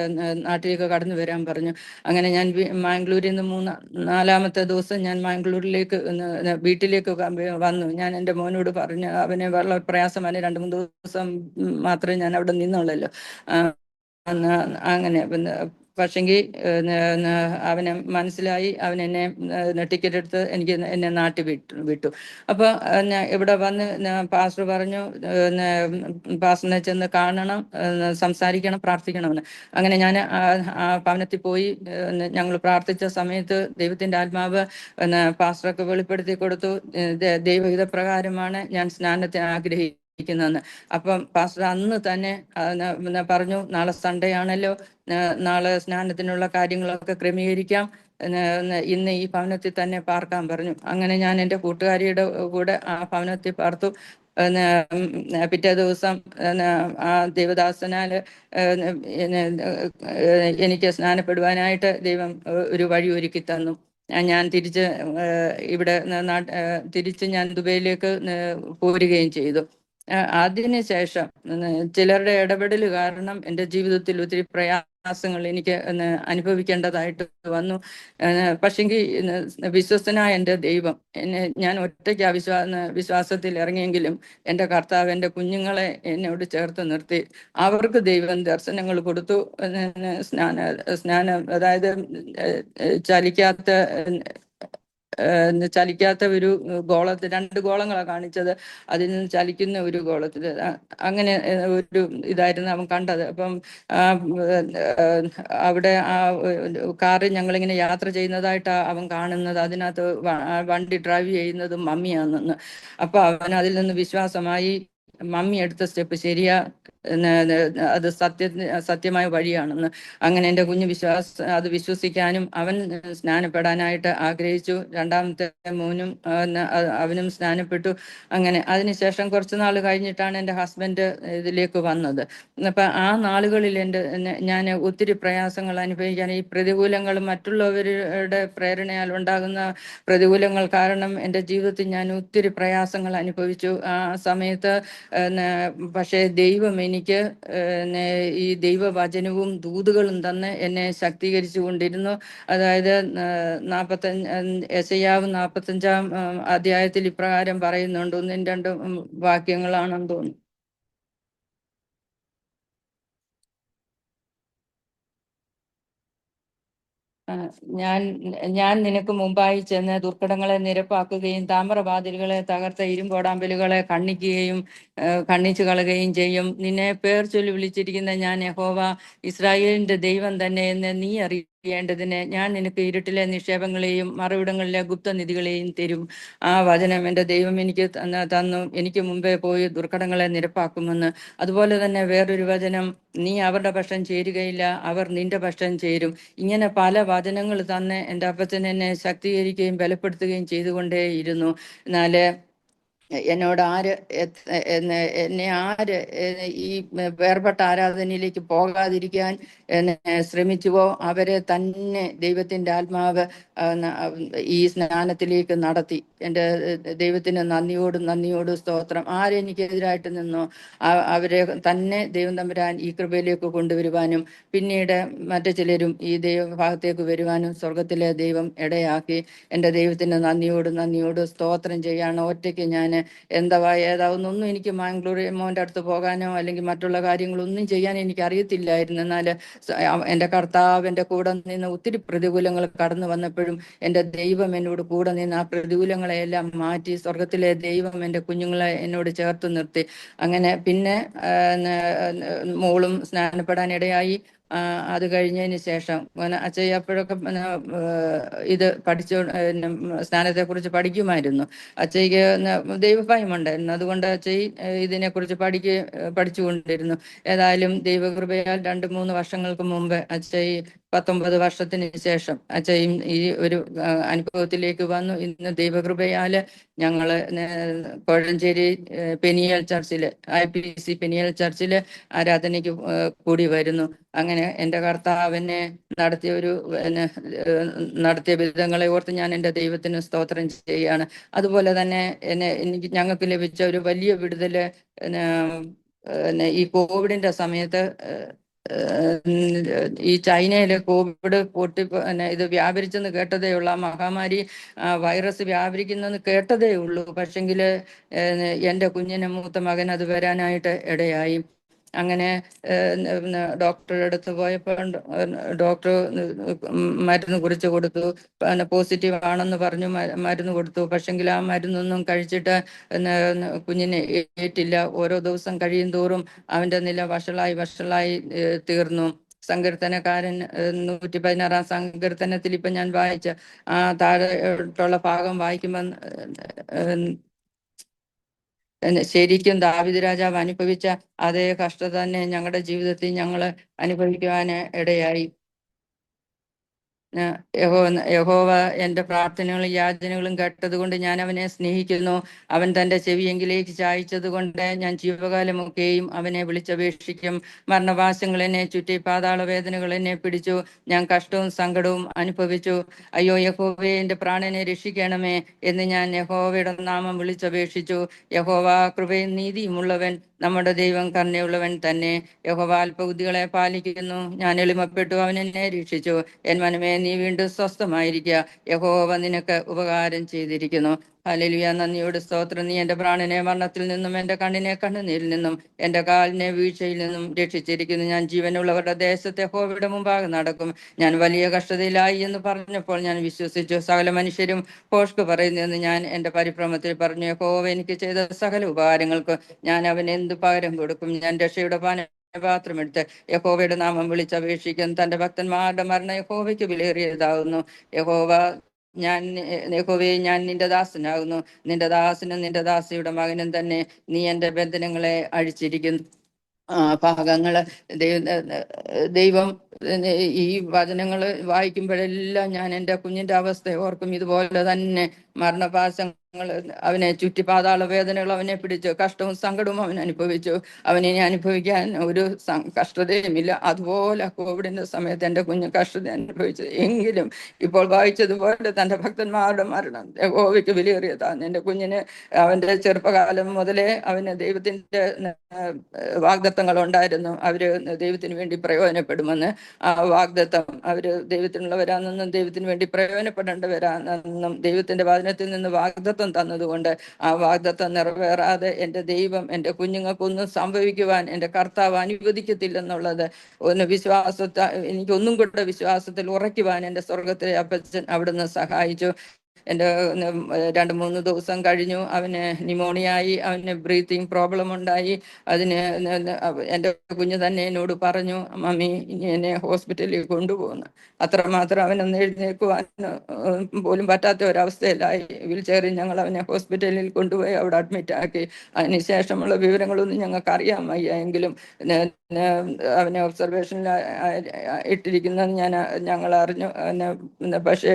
നാട്ടിലേക്ക് കടന്നു വരാൻ പറഞ്ഞു. അങ്ങനെ ഞാൻ മാംഗ്ലൂരിൽ നിന്ന് 4-ാമത്തെ ദിവസം ഞാൻ മാംഗ്ലൂരിലേക്ക് വീട്ടിലേക്ക് വന്നു. ഞാൻ എൻ്റെ മോനോട് പറഞ്ഞു, അവന് വളരെ പ്രയാസമാണ്, 2-3 ദിവസം മാത്രമേ ഞാൻ അവിടെ നിന്നുള്ളല്ലോ. അങ്ങനെ പക്ഷെങ്കിൽ അവന് മനസ്സിലായി. അവൻ എന്നെ ടിക്കറ്റ് എടുത്ത് എന്നെ നാട്ടിൽ വിട്ടു. അപ്പൊ ഇവിടെ വന്ന് പാസ്റ്റർ പറഞ്ഞു പാസ്റ്ററിനെ ചെന്ന് കാണണം, സംസാരിക്കണം, പ്രാർത്ഥിക്കണമെന്ന്. അങ്ങനെ ഞാൻ ആ ഭവനത്തിൽ പോയി. ഞങ്ങൾ പ്രാർത്ഥിച്ച സമയത്ത് ദൈവത്തിന്റെ ആത്മാവ് പാസ്റ്റർക്ക് വെളിപ്പെടുത്തി കൊടുത്തു, ദൈവഹിത പ്രകാരമാണ് ഞാൻ സ്നാനത്തെ ആഗ്രഹിക്കുന്നതെന്ന്. അപ്പം പാസ്റ്റർ അന്ന് തന്നെ പറഞ്ഞു, നാളെ സൺഡേ ആണല്ലോ, നാളെ സ്നാനത്തിനുള്ള കാര്യങ്ങളൊക്കെ ക്രമീകരിക്കാം, ഇന്ന് ഈ ഭവനത്തിൽ തന്നെ പാർക്കാൻ പറഞ്ഞു. അങ്ങനെ ഞാൻ എൻ്റെ കൂട്ടുകാരിയുടെ കൂടെ ആ ഭവനത്തിൽ പാർത്തു. പിറ്റേ ദിവസം ആ ദേവദാസനാല് എനിക്ക് സ്നാനപ്പെടുവാനായിട്ട് ദൈവം ഒരു വഴി ഒരുക്കി തന്നു. ഞാൻ തിരിച്ച് ഞാൻ ദുബൈയിലേക്ക് പോരുകയും ചെയ്തു. അതിനുശേഷം ചിലരുടെ ഇടപെടൽ കാരണം എൻ്റെ ജീവിതത്തിൽ ഒത്തിരി പ്രയാസങ്ങൾ എനിക്ക് അനുഭവിക്കേണ്ടതായിട്ട് വന്നു. പക്ഷെങ്കിൽ വിശ്വസ്തനായ എൻ്റെ ദൈവം ഞാൻ ഒറ്റയ്ക്ക് വിശ്വാസത്തിൽ ഇറങ്ങിയെങ്കിലും എൻ്റെ കർത്താവ് എൻ്റെ കുഞ്ഞുങ്ങളെ എന്നോട് ചേർത്ത് നിർത്തി. അവർക്ക് ദൈവം ദർശനങ്ങൾ കൊടുത്തു. സ്നാനം അതായത് ചലിക്കാത്ത ഒരു ഗോളത്തിൽ 2 ഗോളങ്ങളാണ് കാണിച്ചത്. അതിൽ നിന്ന് ചലിക്കുന്ന ഒരു ഗോളത്തിൽ അങ്ങനെ ഒരു ഇതായിരുന്നു അവൻ കണ്ടത്. അപ്പം അവിടെ ആ കാറിൽ ഞങ്ങളിങ്ങനെ യാത്ര ചെയ്യുന്നതായിട്ട് അവൻ കാണുന്നത്, അതിനകത്ത് വണ്ടി ഡ്രൈവ് ചെയ്യുന്നത് മമ്മിയാണെന്ന്. അപ്പൊ അവൻ അതിൽ നിന്ന് വിശ്വാസമായി, മമ്മി എടുത്ത സ്റ്റെപ്പ് ശരിയാ, അത് സത്യമായ വഴിയാണെന്ന്. അങ്ങനെ എൻ്റെ കുഞ്ഞ് അത് വിശ്വസിക്കാനും അവൻ സ്നാനപ്പെടാനായിട്ട് ആഗ്രഹിച്ചു. 2-ാമത്തെ മോനും അവനും സ്നാനപ്പെട്ടു. അങ്ങനെ അതിനുശേഷം കുറച്ച് നാൾ കഴിഞ്ഞിട്ടാണ് എൻ്റെ ഹസ്ബൻഡ് ഇതിലേക്ക് വന്നത്. അപ്പൊ ആ നാളുകളിൽ ഞാൻ ഒത്തിരി പ്രയാസങ്ങൾ അനുഭവിക്കാൻ, ഈ പ്രതികൂലങ്ങൾ, മറ്റുള്ളവരുടെ പ്രേരണയാൽ ഉണ്ടാകുന്ന പ്രതികൂലങ്ങൾ കാരണം എൻ്റെ ജീവിതത്തിൽ ഞാൻ ഒത്തിരി പ്രയാസങ്ങൾ അനുഭവിച്ചു ആ സമയത്ത്. പക്ഷേ ദൈവം എനിക്ക് ഈ ദൈവവചനവും ദൂതുകളും തന്ന് എന്നെ ശക്തീകരിച്ചു കൊണ്ടിരുന്നു. അതായത് യെശയ്യാവ് 45-ാം അധ്യായത്തിൽ ഇപ്രകാരം പറയുന്നുണ്ട്, 1-2 വാക്യങ്ങളാണെന്ന് തോന്നുന്നു. ഞാൻ നിനക്ക് മുമ്പായി ചെന്ന് ദുർഘടങ്ങളെ നിരപ്പാക്കുകയും താമ്രവാതിലുകളെ തകർത്ത ഇരുമ്പോടാമ്പലുകളെ ഖണ്ഡിച്ചു കളയുകയും ചെയ്യും. നിന്നെ പേർ ചൊല്ലി വിളിച്ചിരിക്കുന്ന ഞാൻ യഹോവ, ഇസ്രായേലിന്റെ ദൈവം തന്നെ എന്ന് നീ അറിയേണ്ടതിന് ഞാൻ നിനക്ക് ഇരുട്ടിലെ നിക്ഷേപങ്ങളെയും മറവിടങ്ങളിലെ ഗുപ്തനിധികളെയും തരും. ആ വചനം എൻ്റെ ദൈവം എനിക്ക് തന്നു. എനിക്ക് മുമ്പേ പോയി ദുർഘടങ്ങളെ നിരപ്പാക്കുമെന്ന്. അതുപോലെ തന്നെ വേറൊരു വചനം, നീ അവരുടെ പക്ഷം ചേരുകയില്ല, അവർ നിന്റെ പക്ഷം ചേരും. ഇങ്ങനെ പല വചനങ്ങൾ തന്നെ എൻ്റെ അപ്പച്ചൻ എന്നെ ശക്തീകരിക്കുകയും ബലപ്പെടുത്തുകയും ചെയ്തുകൊണ്ടേയിരുന്നു. എന്നാല് എന്നോട് എന്നെ ആര് ഈ വേർപെട്ട ആരാധനയിലേക്ക് പോകാതിരിക്കാൻ ശ്രമിച്ചുവോ അവരെ തന്നെ ദൈവത്തിന്റെ ആത്മാവ് ഈ സ്നാനത്തിലേക്ക് നടത്തി. എൻ്റെ ദൈവത്തിന് നന്ദിയോട് സ്തോത്രം. ആരെനിക്കെതിരായിട്ട് നിന്നോ അവരെ തന്നെ ദൈവം തമ്പുരാൻ ഈ കൃപയിലേക്ക് കൊണ്ടുവരുവാനും പിന്നീട് മറ്റു ചിലരും ഈ ദൈവഭാഗത്തേക്ക് വരുവാനും സ്വർഗത്തിലെ ദൈവം ഇടയാക്കി. എൻ്റെ ദൈവത്തിന് നന്ദിയോട് സ്തോത്രം ചെയ്യാണ്. ഒറ്റയ്ക്ക് ഞാൻ എന്താ ഏതാവുന്നൊന്നും എനിക്ക് മാംഗ്ലൂർ മോൻ്റെ അടുത്ത് പോകാനോ അല്ലെങ്കിൽ മറ്റുള്ള കാര്യങ്ങളൊന്നും ചെയ്യാൻ എനിക്ക് അറിയത്തില്ലായിരുന്നു. എന്നാൽ എൻ്റെ കർത്താവ് എൻ്റെ കൂടെ നിന്ന് ഒത്തിരി പ്രതികൂലങ്ങൾ കടന്നു വന്നപ്പോഴും എൻ്റെ ദൈവം എന്നോട് കൂടെ നിന്ന് ആ പ്രതികൂലങ്ങളെയെല്ലാം മാറ്റി സ്വർഗത്തിലെ ദൈവം എൻ്റെ കുഞ്ഞുങ്ങളെ എന്നോട് ചേർത്ത് നിർത്തി. അങ്ങനെ പിന്നെ മോളും സ്നാനപ്പെടാനിടയായി. അത് കഴിഞ്ഞതിന് ശേഷം അച്ഛയ്യ അപ്പോഴൊക്കെ ഇത് പഠിച്ചു, സ്നാനത്തെക്കുറിച്ച് പഠിക്കുമായിരുന്നു. അച്ഛയ്ക്ക് ദൈവഭയമുണ്ടായിരുന്നു. അതുകൊണ്ട് അച്ഛയി ഇതിനെക്കുറിച്ച് പഠിച്ചുകൊണ്ടിരുന്നു. ഏതായാലും ദൈവകൃപയാൽ 2-3 വർഷങ്ങൾക്ക് മുമ്പ് അച്ഛയി 19 വർഷത്തിന് ശേഷം അച്ഛയും ഈ ഒരു അനുഭവത്തിലേക്ക് വന്നു. ഇന്ന് ദൈവകൃപയാല് ഞങ്ങള് കോഴഞ്ചേരി പെനിയൽ ചർച്ചില് IPC പെനിയൽ ചർച്ചില് ആരാധനയ്ക്ക് കൂടി വരുന്നു. അങ്ങനെ എൻ്റെ കർത്താവിനെ നടത്തിയ വിധങ്ങളെ ഓർത്ത് ഞാൻ എൻ്റെ ദൈവത്തിന് സ്തോത്രം ചെയ്യുകയാണ്. അതുപോലെ തന്നെ ഞങ്ങൾക്ക് ലഭിച്ച ഒരു വലിയ വിടുതല് ഈ കോവിഡിന്റെ സമയത്ത് ഈ ചൈനയിലെ കോവിഡ് ഇത് വ്യാപരിച്ചെന്ന് കേട്ടതേ ഉള്ളൂ. ആ മഹാമാരി വൈറസ് വ്യാപരിക്കുന്നെന്ന് കേട്ടതേ ഉള്ളൂ. പക്ഷെങ്കില് എൻ്റെ കുഞ്ഞിന് മൂത്ത മകൻ അത് വരാനായിട്ട് ഇടയായി. അങ്ങനെ ഡോക്ടറുടെ അടുത്ത് പോയപ്പോൾ ഡോക്ടർ മരുന്ന് കുറിച്ച് കൊടുത്തു. പോസിറ്റീവ് ആണെന്ന് പറഞ്ഞു മരുന്ന് കൊടുത്തു. പക്ഷെങ്കിൽ ആ മരുന്നൊന്നും കഴിച്ചിട്ട് കുഞ്ഞിനെ ഏറ്റില്ല. ഓരോ ദിവസം കഴിയും തോറും അവന്റെ നില വഷളായി തീർന്നു. സങ്കീർത്തനക്കാരൻ 116 സങ്കീർത്തനത്തിൽ ഇപ്പൊ ഞാൻ വായിച്ച ആ താഴെയുള്ള ഭാഗം വായിക്കുമ്പോൾ ശരിക്കും ദാവീദ് രാജാവ് അനുഭവിച്ച അതേ കഷ്ടത തന്നെ ഞങ്ങളുടെ ജീവിതത്തിൽ ഞങ്ങൾ അനുഭവിക്കുവാൻ ഇടയായി. യഹോവ എൻ്റെ പ്രാർത്ഥനകളും യാചനകളും കേട്ടതുകൊണ്ട് ഞാൻ അവനെ സ്നേഹിക്കുന്നു. അവൻ തൻ്റെ ചെവിയെങ്കിലേക്ക് ചായ്ച്ചത് കൊണ്ട് ഞാൻ ജീവകാലമൊക്കെയും അവനെ വിളിച്ചപേക്ഷിക്കും. മരണവാസങ്ങൾ എന്നെ ചുറ്റി, പാതാള വേദനകൾ എന്നെ പിടിച്ചു. ഞാൻ കഷ്ടവും സങ്കടവും അനുഭവിച്ചു. അയ്യോ യഹോവയെ, എൻ്റെ പ്രാണനെ രക്ഷിക്കണമേ എന്ന് ഞാൻ യഹോവയുടെ നാമം വിളിച്ചപേക്ഷിച്ചു. യഹോവ കൃപയും നീതിയുമുള്ളവൻ, നമ്മുടെ ദൈവം കരുണയുള്ളവൻ തന്നെ. യഹോവ അല്പബുദ്ധികളെ പാലിക്കുന്നു. ഞാൻ എളിമപ്പെട്ടു, അവൻ എന്നെ രക്ഷിച്ചു. എൻ മനമേ, നീ വീണ്ടും സ്വസ്ഥമായിരിക്കുക. യഹോവ നിനക്ക് ഉപകാരം ചെയ്തിരിക്കുന്നു. ഹല്ലേലൂയ. നന്ദിയോട് സ്തോത്രം. നീ എൻ്റെ പ്രാണനെ മരണത്തിൽ നിന്നും എൻ്റെ കണ്ണിനെ കണ്ണുനീരിൽ നിന്നും എൻ്റെ കാലിനെ വീഴ്ചയിൽ നിന്നും രക്ഷിച്ചിരിക്കുന്നു. ഞാൻ ജീവനുള്ളവരുടെ ദേശത്തെ യഹോവയുടെ മുമ്പാകെ നടക്കും. ഞാൻ വലിയ കഷ്ടതയിലായി എന്ന് പറഞ്ഞപ്പോൾ ഞാൻ വിശ്വസിച്ചു. സകല മനുഷ്യരും ഭോഷ്ക് പറയുന്നതെന്ന് ഞാൻ എൻ്റെ പരിഭ്രമത്തിൽ പറഞ്ഞു. യഹോവ എനിക്ക് ചെയ്ത സകല ഉപകാരങ്ങൾക്ക് ഞാൻ അവന് എന്ത് പകരം കൊടുക്കും? ഞാൻ രക്ഷയുടെ പാത്രമെടുത്ത് യഹോവയുടെ നാമം വിളിച്ചപേക്ഷിക്കും. തന്റെ ഭക്തന്മാരുടെ മരണം യഹോവയ്ക്ക് വിലയേറിയതാകുന്നു. യഹോവയെ, ഞാൻ നിന്റെ ദാസനാകുന്നു. നിന്റെ ദാസനും നിന്റെ ദാസിയുടെ മകനും തന്നെ. നീ എൻ്റെ ബന്ധനങ്ങളെ അഴിച്ചിരിക്കുന്നു. ഭാഗങ്ങള് ദൈവം ഈ വചനങ്ങൾ വായിക്കുമ്പോഴെല്ലാം ഞാൻ എൻ്റെ കുഞ്ഞിന്റെ അവസ്ഥ ഓർക്കും. ഇതുപോലെ തന്നെ മരണപാശങ്ങൾ അവനെ ചുറ്റി, പാതാള വേദനകൾ അവനെ പിടിച്ചു, കഷ്ടവും സങ്കടവും അവൻ അനുഭവിച്ചു. അവനിനി അനുഭവിക്കാൻ ഒരു കഷ്ടതയുമില്ല. അതുപോലെ കോവിഡിന്റെ സമയത്ത് എൻ്റെ കുഞ്ഞ് കഷ്ടത അനുഭവിച്ചു. എങ്കിലും ഇപ്പോൾ വായിച്ചതുപോലെ തൻ്റെ ഭക്തന്മാരുടെ മരണം യഹോവയ്ക്ക് വിലയേറിയതാണ്. എൻ്റെ കുഞ്ഞിന് അവന്റെ ചെറുപ്പകാലം മുതലേ അവന് ദൈവത്തിന്റെ വാഗ്ദത്തങ്ങൾ ഉണ്ടായിരുന്നു. അവര് ദൈവത്തിന് വേണ്ടി പ്രയോജനപ്പെടുമെന്ന്. ആ വാഗ്ദത്തം, അവര് ദൈവത്തിനുള്ളവരാണെന്നും ദൈവത്തിന് വേണ്ടി പ്രയോജനപ്പെടേണ്ടവരാണെന്നും ദൈവത്തിന്റെ വചനത്തിൽ നിന്ന് വാഗ്ദത്തം തന്നതുകൊണ്ട് ആ വാഗ്ദത്തം നിറവേറാതെ എൻ്റെ ദൈവം എൻ്റെ കുഞ്ഞുങ്ങൾക്കൊന്നും സംഭവിക്കുവാൻ എൻ്റെ കർത്താവ് അനുവദിക്കത്തില്ലെന്നുള്ളത് എനിക്കൊന്നും കൂടെ വിശ്വാസത്തിൽ ഉറയ്ക്കുവാൻ എൻ്റെ സ്വർഗത്തിലെ അപ്പച്ചൻ അവിടുന്ന് സഹായിച്ചു. എൻ്റെ 2-3 ദിവസം കഴിഞ്ഞു. അവന് ന്യൂമോണിയായി, അവന് ബ്രീത്തിങ് പ്രോബ്ലം ഉണ്ടായി. അതിന് എൻ്റെ കുഞ്ഞ് തന്നെ എന്നോട് പറഞ്ഞു, മമ്മി എന്നെ ഹോസ്പിറ്റലിൽ കൊണ്ടുപോകുന്നു. അത്രമാത്രം അവനൊന്ന് എഴുന്നേൽക്കുവാൻ പോലും പറ്റാത്ത ഒരവസ്ഥയിലായി. വീൽ ചെയറിൽ ഞങ്ങൾ അവനെ ഹോസ്പിറ്റലിൽ കൊണ്ടുപോയി അവിടെ അഡ്മിറ്റ് ആക്കി. അതിനുശേഷമുള്ള വിവരങ്ങളൊന്നും ഞങ്ങൾക്ക് അറിയാൻ വയ്യ. എങ്കിലും അവനെ ഒബ്സർവേഷനിൽ ഇട്ടിരിക്കുന്നത് ഞങ്ങൾ അറിഞ്ഞു. പക്ഷേ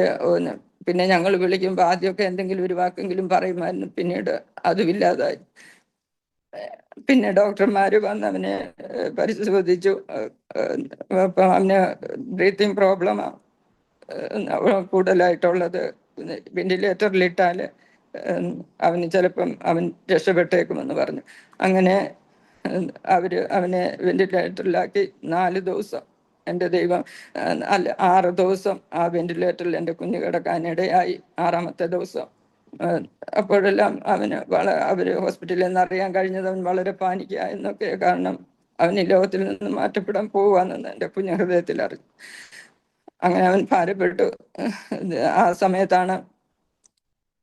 പിന്നെ ഞങ്ങൾ വിളിക്കുമ്പോൾ ആദ്യമൊക്കെ എന്തെങ്കിലും ഒരു വാക്കെങ്കിലും പറയുമായിരുന്നു. പിന്നീട് അതുമില്ലാതായി. പിന്നെ ഡോക്ടർമാര് വന്ന് അവനെ പരിശോധിച്ചു. അപ്പം അവന് ബ്രീത്തിങ് പ്രോബ്ലമാണ് കൂടുതലായിട്ടുള്ളത്. വെന്റിലേറ്ററിലിട്ടാല് അവന് ചിലപ്പം അവൻ രക്ഷപ്പെട്ടേക്കുമെന്ന് പറഞ്ഞു. അങ്ങനെ അവനെ വെന്റിലേറ്ററിലാക്കി 4 ദിവസം. എൻ്റെ ദൈവം, 6 ദിവസം ആ വെന്റിലേറ്ററിൽ എൻ്റെ കുഞ്ഞ് കിടക്കാനിടയായി. 6ാമത്തെ ദിവസം അപ്പോഴെല്ലാം അവര് ഹോസ്പിറ്റലിൽ നിന്ന് അറിയാൻ കഴിഞ്ഞത് അവൻ വളരെ പാനിക്കായെന്നൊക്കെ. കാരണം അവൻ ഈ ലോകത്തിൽ നിന്ന് മാറ്റപ്പെടാൻ പോവാന്നെന്ന് എൻ്റെ കുഞ്ഞു ഹൃദയത്തിൽ അറിഞ്ഞു. അങ്ങനെ അവൻ ഭാരപ്പെട്ടു. ആ സമയത്താണ്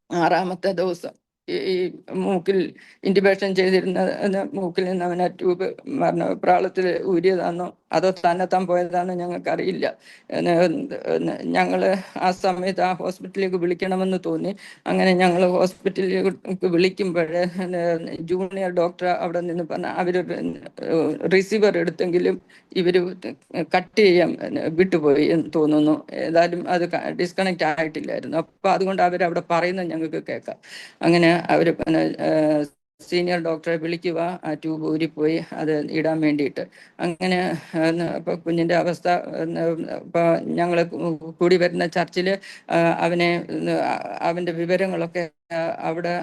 6-ാമത്തെ ദിവസം ഈ മൂക്കിൽ ഇൻറ്റുബേഷൻ ചെയ്തിരുന്ന മൂക്കിൽ നിന്ന് അവൻ ആ ട്യൂബ് പ്രാളത്തിൽ ഊരിയതാണോ അതോ തന്നെത്താൻ പോയതാണോ ഞങ്ങൾക്കറിയില്ല. ഞങ്ങൾ ആ സമയത്ത് ആ ഹോസ്പിറ്റലിലേക്ക് വിളിക്കണമെന്ന് തോന്നി. അങ്ങനെ ഞങ്ങൾ ഹോസ്പിറ്റലിലേക്ക് വിളിക്കുമ്പോഴേ ജൂനിയർ ഡോക്ടർ അവിടെ നിന്ന് പറഞ്ഞ അവർ റിസീവർ എടുത്തെങ്കിലും ഇവർ കട്ട് ചെയ്യാൻ വിട്ടുപോയി എന്ന് തോന്നുന്നു. ഏതായാലും അത് ഡിസ്കണക്ട് ആയിട്ടില്ലായിരുന്നു. അപ്പൊ അതുകൊണ്ട് അവരവിടെ പറയുന്നത് ഞങ്ങൾക്ക് കേൾക്കാം. അങ്ങനെ അവർ സീനിയർ ഡോക്ടറെ വിളിക്കുക, ആ ട്യൂബ് ഊരിപ്പോയി അത് ഇടാൻ വേണ്ടിയിട്ട്. അങ്ങനെ ഇപ്പൊ കുഞ്ഞിന്റെ അവസ്ഥ ഇപ്പൊ ഞങ്ങള് കൂടി വരുന്ന ചർച്ചില് അവന്റെ വിവരങ്ങളൊക്കെ അവിടെ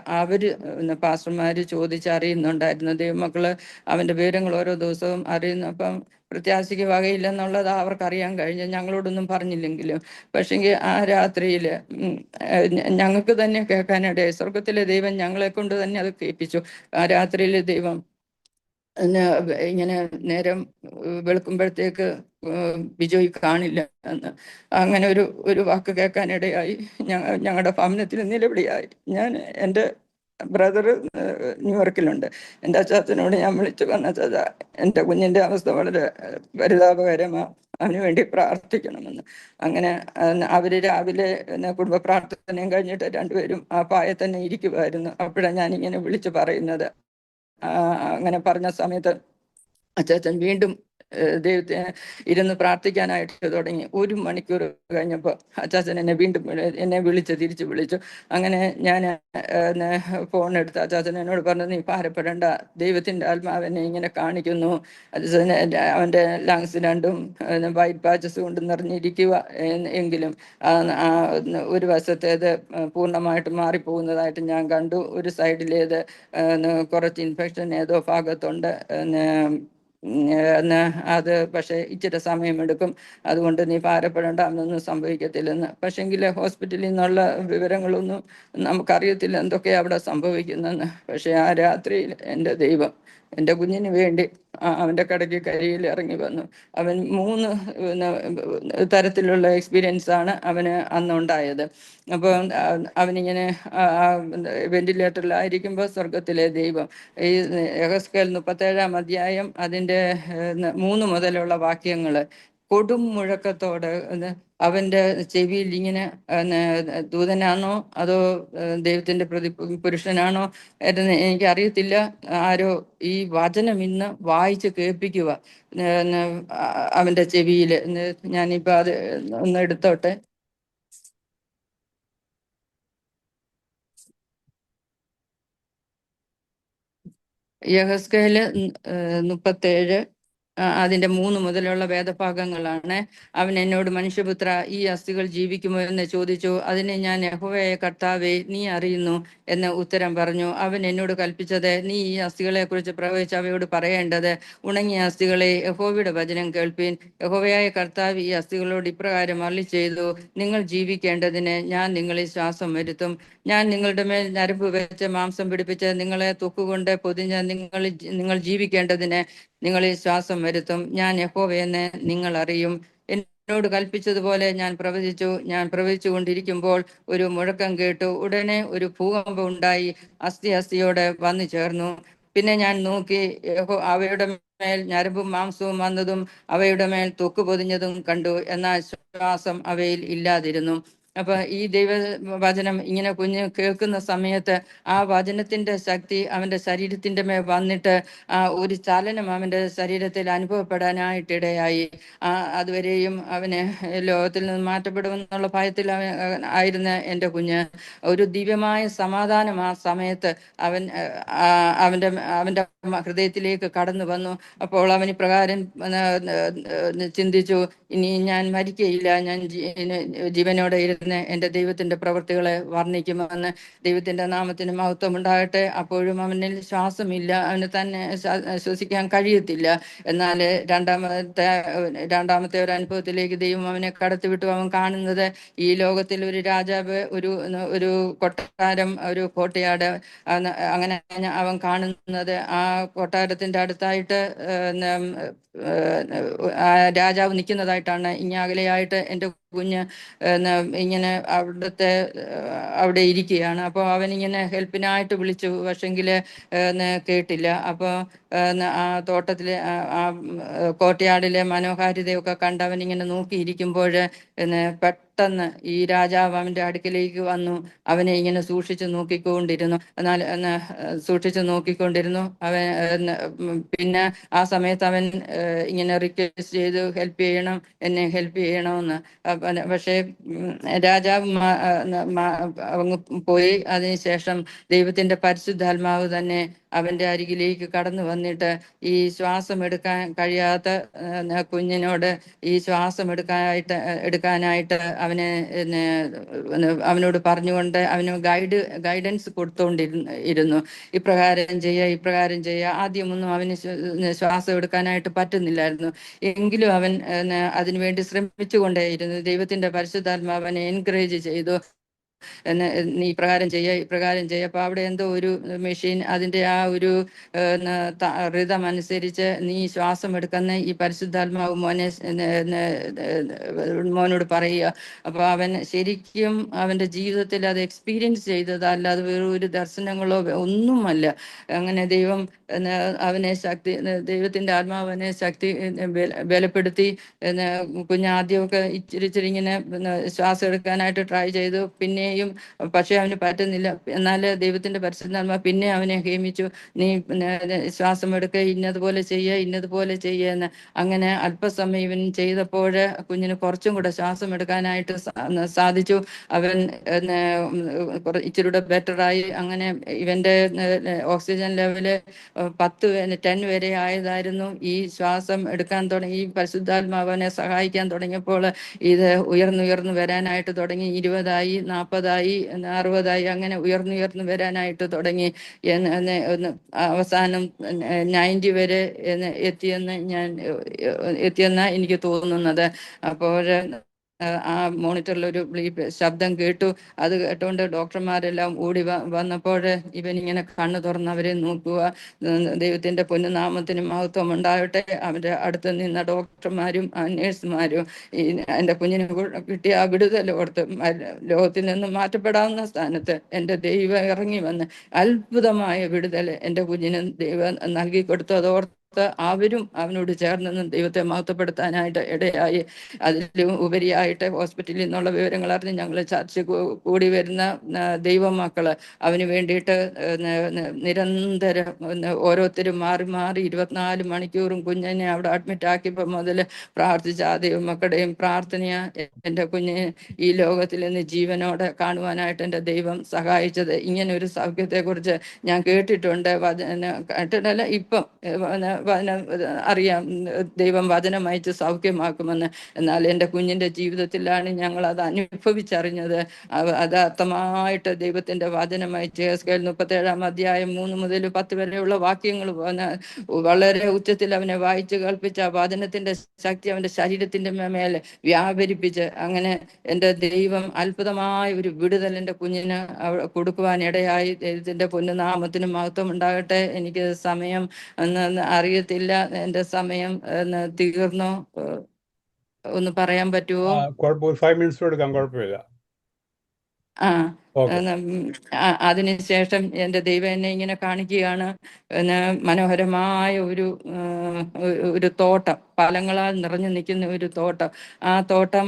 പാസ്റ്റർമാര് ചോദിച്ചറിയുന്നുണ്ടായിരുന്നു. ദൈവമക്കള് അവന്റെ വിവരങ്ങൾ ഓരോ ദിവസവും അറിയുന്നു. അപ്പം പ്രത്യാശയ്ക്ക് വകയില്ലെന്നുള്ളത് അവർക്കറിയാൻ കഴിഞ്ഞു, ഞങ്ങളോടൊന്നും പറഞ്ഞില്ലെങ്കിലും. പക്ഷെങ്കിൽ ആ രാത്രിയില് ഞങ്ങൾക്ക് തന്നെ കേൾക്കാനിടയായി. സ്വർഗത്തിലെ ദൈവം ഞങ്ങളെ കൊണ്ട് തന്നെ അത് കേൾപ്പിച്ചു. ആ രാത്രിയില് ദൈവം ഇങ്ങനെ നേരം വെളുക്കുമ്പോഴത്തേക്ക് ബിജോയ് കാണില്ല എന്ന് അങ്ങനെ ഒരു വാക്ക് കേൾക്കാനിടയായി. ഞങ്ങളുടെ ഭവനത്തിൽ നിലവിളിയായി. എൻ്റെ ബ്രദർ ന്യൂയോർക്കിലുണ്ട്. എൻ്റെ അച്ചാച്ചനോട് ഞാൻ വിളിച്ചു പറഞ്ഞ, എൻ്റെ കുഞ്ഞിൻ്റെ അവസ്ഥ വളരെ പരിതാപകരമാണ്, അവന് വേണ്ടി പ്രാർത്ഥിക്കണമെന്ന്. അങ്ങനെ അവര് രാവിലെ കുടുംബ പ്രാർത്ഥനയും കഴിഞ്ഞിട്ട് രണ്ടുപേരും ആ പായെ തന്നെ ഇരിക്കുമായിരുന്നു. അപ്പോഴാണ് ഞാനിങ്ങനെ വിളിച്ചു പറയുന്നത്. അങ്ങനെ പറഞ്ഞ സമയത്ത് അച്ചാച്ചൻ വീണ്ടും ദൈവത്തെ ഇരുന്ന് പ്രാർത്ഥിക്കാനായിട്ട് തുടങ്ങി. 1 മണിക്കൂർ കഴിഞ്ഞപ്പോൾ അച്ചാച്ചൻ എന്നെ തിരിച്ചു വിളിച്ചു. അങ്ങനെ ഞാൻ ഫോൺ എടുത്ത് അച്ചാച്ചൻ എന്നോട് പറഞ്ഞു, നീ ഭാരപ്പെടേണ്ട, ദൈവത്തിന്റെ ആത്മാവെന്നെ ഇങ്ങനെ കാണിക്കുന്നു. അവന്റെ ലങ്സ് രണ്ടും വൈറ്റ് പാച്ചസ് കൊണ്ട് നിറഞ്ഞിരിക്കുക എങ്കിലും ഒരു വശത്തേത് പൂർണ്ണമായിട്ട് മാറിപ്പോകുന്നതായിട്ട് ഞാൻ കണ്ടു. ഒരു സൈഡിലേത് കുറച്ച് ഇൻഫെക്ഷൻ ഏതോ ഭാഗത്തുണ്ട്. അത് പക്ഷെ ഇച്ചിരി സമയമെടുക്കും, അതുകൊണ്ട് നീ ഭാരപ്പെടേണ്ട, അതൊന്നും സംഭവിക്കത്തില്ലെന്ന്. പക്ഷെങ്കിൽ ഹോസ്പിറ്റലിൽ നിന്നുള്ള വിവരങ്ങളൊന്നും നമുക്കറിയത്തില്ല എന്തൊക്കെയാണ് അവിടെ സംഭവിക്കുന്നതെന്ന്. പക്ഷെ ആ രാത്രിയിൽ എൻ്റെ ദൈവം എൻ്റെ കുഞ്ഞിന് വേണ്ടി അവൻ്റെ കടയ്ക്ക് കരിയിൽ ഇറങ്ങി വന്നു. അവൻ 3 തരത്തിലുള്ള എക്സ്പീരിയൻസ് ആണ് അവന് അന്നുണ്ടായത്. അപ്പോൾ അവനിങ്ങനെ വെന്റിലേറ്ററിലായിരിക്കുമ്പോൾ സ്വർഗത്തിലെ ദൈവം ഈ യെഹെസ്കേൽ 37-ാം അധ്യായം അതിൻ്റെ 3 മുതലുള്ള വാക്യങ്ങള് കൊടും മുഴക്കത്തോടെ അവന്റെ ചെവിയിൽ ഇങ്ങനെ ദൂതനാണോ അതോ ദൈവത്തിന്റെ പുരുഷനാണോ എന്ന് എനിക്കറിയത്തില്ല, ആരോ ഈ വചനം ഇന്ന് വായിച്ച് കേൾപ്പിക്കുക അവന്റെ ചെവിയിൽ. ഞാനിപ്പോ അത് ഒന്ന് എടുത്തോട്ടെ. യെഹെസ്കേല് 37 അതിന്റെ 3 മുതലുള്ള വേദഭാഗങ്ങളാണ്. അവൻ എന്നോട്, മനുഷ്യപുത്ര, ഈ അസ്ഥികൾ ജീവിക്കുമോ എന്ന് ചോദിച്ചു. അതിന് ഞാൻ, യഹോവയായ കർത്താവേ, നീ അറിയുന്നു എന്ന് ഉത്തരം പറഞ്ഞു. അവൻ എന്നോട് കൽപ്പിച്ചത്, നീ ഈ അസ്ഥികളെ കുറിച്ച് പ്രവചിച്ച് അവയോട് പറയേണ്ടത്, ഉണങ്ങിയ അസ്ഥികളെ, യഹോവയുടെ വചനം കേൾപ്പീൻ. യഹോവയായ കർത്താവ് ഈ അസ്ഥികളോട് ഇപ്രകാരം അരുളിച്ചെയ്തു, നിങ്ങൾ ജീവിക്കേണ്ടതിന് ഞാൻ നിങ്ങളിൽ ശ്വാസം വരുത്തും. ഞാൻ നിങ്ങളുടെ മേൽ ഞരമ്പ് വെച്ച് മാംസം പിടിപ്പിച്ച് നിങ്ങളെ തൊക്കുകൊണ്ട് പൊതിഞ്ഞ് നിങ്ങൾ ജീവിക്കേണ്ടതിന് നിങ്ങളിൽ ശ്വാസം വരുത്തും. ഞാൻ യഹോവയെന്ന് നിങ്ങൾ അറിയും. എന്നോട് കൽപ്പിച്ചതുപോലെ ഞാൻ പ്രവചിച്ചു. ഞാൻ പ്രവചിച്ചു കൊണ്ടിരിക്കുമ്പോൾ ഒരു മുഴക്കം കേട്ടു. ഉടനെ ഒരു ഭൂകമ്പം ഉണ്ടായി, അസ്ഥിയോടെ വന്നു ചേർന്നു. പിന്നെ ഞാൻ നോക്കി, അവയുടെ മേൽ ഞരമ്പും മാംസവും വന്നതും അവയുടെ മേൽ തൊക്ക് പൊതിഞ്ഞതും കണ്ടു, എന്നാൽ ശ്വാസം അവയിൽ ഇല്ലാതിരുന്നു. അപ്പൊ ഈ ദൈവവചനം ഇങ്ങനെ കുഞ്ഞ് കേൾക്കുന്ന സമയത്ത് ആ വചനത്തിന്റെ ശക്തി അവന്റെ ശരീരത്തിന്റെ മേൽ വന്നിട്ട് ഒരു ചലനം അവന്റെ ശരീരത്തിൽ അനുഭവപ്പെടാനായിട്ടിടയായി. അതുവരെയും അവന് ലോകത്തിൽ നിന്ന് മാറ്റപ്പെടുമെന്നുള്ള ഭയത്തിൽ ആയിരുന്ന എൻ്റെ കുഞ്ഞ് ഒരു ദിവ്യമായ സമാധാനം ആ സമയത്ത് അവന്റെ ഹൃദയത്തിലേക്ക് കടന്നു വന്നു. അപ്പോൾ അവൻ ഇപ്രകാരം ചിന്തിച്ചു, ഇനി ഞാൻ മരിക്കയില്ല, ഞാൻ ജീവനോടെ ഇരുന്ന് എൻ്റെ ദൈവത്തിൻ്റെ പ്രവൃത്തികളെ വർണ്ണിക്കുമെന്ന്. ദൈവത്തിൻ്റെ നാമത്തിന് മഹത്വം ഉണ്ടാകട്ടെ. അപ്പോഴും അവനിൽ ശ്വാസമില്ല, അവന് തന്നെ ശ്വസിക്കാൻ കഴിയത്തില്ല. എന്നാൽ രണ്ടാമത്തെ ഒരു അനുഭവത്തിലേക്ക് ദൈവം അവനെ കടത്തിവിട്ടു. അവൻ കാണുന്നത് ഈ ലോകത്തിൽ ഒരു രാജാവ്, ഒരു കൊട്ടാരം, ഒരു കോട്ടയാട്, അങ്ങനെ അവൻ കാണുന്നത് ആ കൊട്ടാരത്തിന്റെ അടുത്തായിട്ട് ആ രാജാവ് നിൽക്കുന്നതായിട്ടാണ്. ഇനി അകലെയായിട്ട് എൻ്റെ കുഞ്ഞ് ഇങ്ങനെ അവിടെ ഇരിക്കുകയാണ്. അപ്പോൾ അവനിങ്ങനെ ഹെൽപ്പിനായിട്ട് വിളിച്ചു, പക്ഷെങ്കിൽ കേട്ടില്ല. അപ്പോൾ ആ തോട്ടത്തിലെ ആ കോട്ടയാടിലെ മനോഹാരിതയൊക്കെ കണ്ട് അവനിങ്ങനെ നോക്കിയിരിക്കുമ്പോൾ പെട്ടെന്ന് ഈ രാജാവ് അവന്റെ അടുക്കിലേക്ക് വന്നു. അവനെ ഇങ്ങനെ സൂക്ഷിച്ചു നോക്കിക്കൊണ്ടിരുന്നു. പിന്നെ ആ സമയത്ത് അവൻ ഇങ്ങനെ റിക്വസ്റ്റ് ചെയ്തു, എന്നെ ഹെൽപ്പ് ചെയ്യണമെന്ന്. പക്ഷേ രാജാവ് അങ്ങ് പോയി. അതിനുശേഷം ദൈവത്തിന്റെ പരിശുദ്ധാത്മാവ് തന്നെ അവന്റെ അരികിലേക്ക് കടന്നു വന്നിട്ട് ഈ ശ്വാസം എടുക്കാൻ കഴിയാത്ത കുഞ്ഞിനോട് ഈ ശ്വാസം എടുക്കാനായിട്ട് അവനോട് പറഞ്ഞുകൊണ്ട് അവന് ഗൈഡൻസ് കൊടുത്തുകൊണ്ടിരുന്നു. ഇപ്രകാരം ചെയ്യുക. ആദ്യമൊന്നും അവന് ശ്വാസം എടുക്കാനായിട്ട് പറ്റുന്നില്ലായിരുന്നു. എങ്കിലും അവൻ അതിനുവേണ്ടി ശ്രമിച്ചുകൊണ്ടേയിരുന്നു. ദൈവത്തിന്റെ പരിശുദ്ധാത്മാവ് അവനെ എൻകറേജ് ചെയ്തു, നീ ഇപ്രകാരം ചെയ്യുക. അപ്പൊ അവിടെ എന്തോ ഒരു മെഷീൻ അതിന്റെ ആ ഒരു റിതം അനുസരിച്ച് നീ ശ്വാസം എടുക്കുന്ന ഈ പരിശുദ്ധാത്മാവ് മോനോട് പറയുക. അപ്പൊ അവൻ ശരിക്കും അവന്റെ ജീവിതത്തിൽ അത് എക്സ്പീരിയൻസ് ചെയ്തതല്ല, അത് വേറെ ഒരു ദർശനങ്ങളോ ഒന്നുമല്ല. അങ്ങനെ ദൈവത്തിന്റെ ആത്മാവനെ ബലപ്പെടുത്തി. കുഞ്ഞാദ്യമൊക്കെ ഇച്ചിരി ഇങ്ങനെ ശ്വാസം എടുക്കാനായിട്ട് ട്രൈ ചെയ്തു. പക്ഷെ അവന് പറ്റുന്നില്ല. എന്നാൽ ദൈവത്തിന്റെ പരിശുദ്ധാത്മാവ് പിന്നെ അവനെ ഹേമിച്ചു, നീ ശ്വാസം എടുക്കുക, ഇന്നതുപോലെ എന്ന്. അങ്ങനെ അല്പസമയം ഇവൻ ചെയ്തപ്പോൾ കുഞ്ഞിന് കുറച്ചും കൂടെ ശ്വാസം എടുക്കാനായിട്ട് സാധിച്ചു. അവൻ ഇച്ചിരൂടെ ബെറ്ററായി. അങ്ങനെ ഇവന്റെ ഓക്സിജൻ ലെവല് 10 വരെ ആയതായിരുന്നു. ഈ ശ്വാസം എടുക്കാൻ തുടങ്ങി, ഈ പരിശുദ്ധാത്മാവനെ സഹായിക്കാൻ തുടങ്ങിയപ്പോൾ ഇത് ഉയർന്നുയർന്നു വരാനായിട്ട് തുടങ്ങി. 20 40 60 അങ്ങനെ ഉയർന്നു വരാനായിട്ട് തുടങ്ങി. അവസാനം 90 വരെ എത്തിയെന്ന എനിക്ക് തോന്നുന്നത്. അപ്പോൾ ആ മോണിറ്ററിൽ ഒരു ശബ്ദം കേട്ടു. അത് കേട്ടുകൊണ്ട് ഡോക്ടർമാരെല്ലാം ഓടി വന്നപ്പോൾ ഇവനിങ്ങനെ കണ്ണു തുറന്നവരെ നോക്കുക. ദൈവത്തിന്റെ പൊന്നുനാമത്തിന് മഹത്വം ഉണ്ടാകട്ടെ. അവന്റെ അടുത്ത് നിന്ന ഡോക്ടർമാരും നേഴ്സുമാരും എൻ്റെ കുഞ്ഞിന് കിട്ടിയ ആ വിടുതൽ ഓർത്ത് ലോകത്തിൽ നിന്ന് മാറ്റപ്പെടാവുന്ന സ്ഥാനത്ത് എൻ്റെ ദൈവം ഇറങ്ങി വന്ന് അത്ഭുതമായ വിടുതൽ എൻ്റെ കുഞ്ഞിന് ദൈവം നൽകി കൊടുത്തു. അതോർത്ത് അവരും അവനോട് ചേർന്ന് ദൈവത്തെ മഹത്വപ്പെടുത്താനായിട്ട് ഇടയായി. അതിലും ഉപരിയായിട്ട് ഹോസ്പിറ്റലിൽ നിന്നുള്ള വിവരങ്ങൾ അറിഞ്ഞ് ഞങ്ങൾ ചർച്ച കൂടി വരുന്ന ദൈവമക്കള് അവന് വേണ്ടിയിട്ട് നിരന്തരം ഓരോരുത്തരും മാറി 24 മണിക്കൂറും കുഞ്ഞിനെ അവിടെ അഡ്മിറ്റ് ആക്കിയപ്പോൾ മുതൽ പ്രാർത്ഥിച്ച ആ ദൈവമക്കളുടെയും പ്രാർത്ഥനയാ എൻ്റെ കുഞ്ഞിനെ ഈ ലോകത്തിൽ നിന്ന് ജീവനോടെ കാണുവാനായിട്ട് എൻ്റെ ദൈവം സഹായിച്ചത്. ഇങ്ങനെ ഒരു സൗഖ്യത്തെക്കുറിച്ച് ഞാൻ കേട്ടിട്ടുണ്ട്. കേട്ടിട്ടല്ല, ഇപ്പം അറിയാം ദൈവം വചനം അയച്ച് സൗഖ്യമാക്കുമെന്ന്. എന്നാൽ എൻ്റെ കുഞ്ഞിൻ്റെ ജീവിതത്തിലാണ് ഞങ്ങൾ അത് അനുഭവിച്ചറിഞ്ഞത്. അത് അർത്ഥമായിട്ട് ദൈവത്തിൻ്റെ വചനം അയച്ച് എസ്കേൽ 37 മുതൽ 10 വരെയുള്ള വാക്യങ്ങൾ വളരെ ഉച്ചത്തിൽ അവനെ വായിച്ച് കേൾപ്പിച്ച വചനത്തിന്റെ ശക്തി അവന്റെ ശരീരത്തിന്റെ മേലെ വ്യാപരിപ്പിച്ച് അങ്ങനെ എൻ്റെ ദൈവം അത്ഭുതമായ ഒരു വിടുതൽ എൻ്റെ കുഞ്ഞിന് കൊടുക്കുവാൻ ഇടയായി. ദൈവത്തിന്റെ പൊന്നുനാമത്തിന് മഹത്വം ഉണ്ടാകട്ടെ. എനിക്ക് സമയം അറിയത്തില്ല, എൻ്റെ സമയം തീർന്നോ? ഒന്ന് പറയാൻ പറ്റുമോ? 5 മിനിറ്റ്സ് എടുക്കാം, കുഴപ്പമില്ല. അതിനുശേഷം എൻ്റെ ദൈവം എന്നെ ഇങ്ങനെ കാണിക്കുകയാണ്. മനോഹരമായ ഒരു തോട്ടം, ഫലങ്ങളാൽ നിറഞ്ഞു നിൽക്കുന്ന ഒരു തോട്ടം. ആ തോട്ടം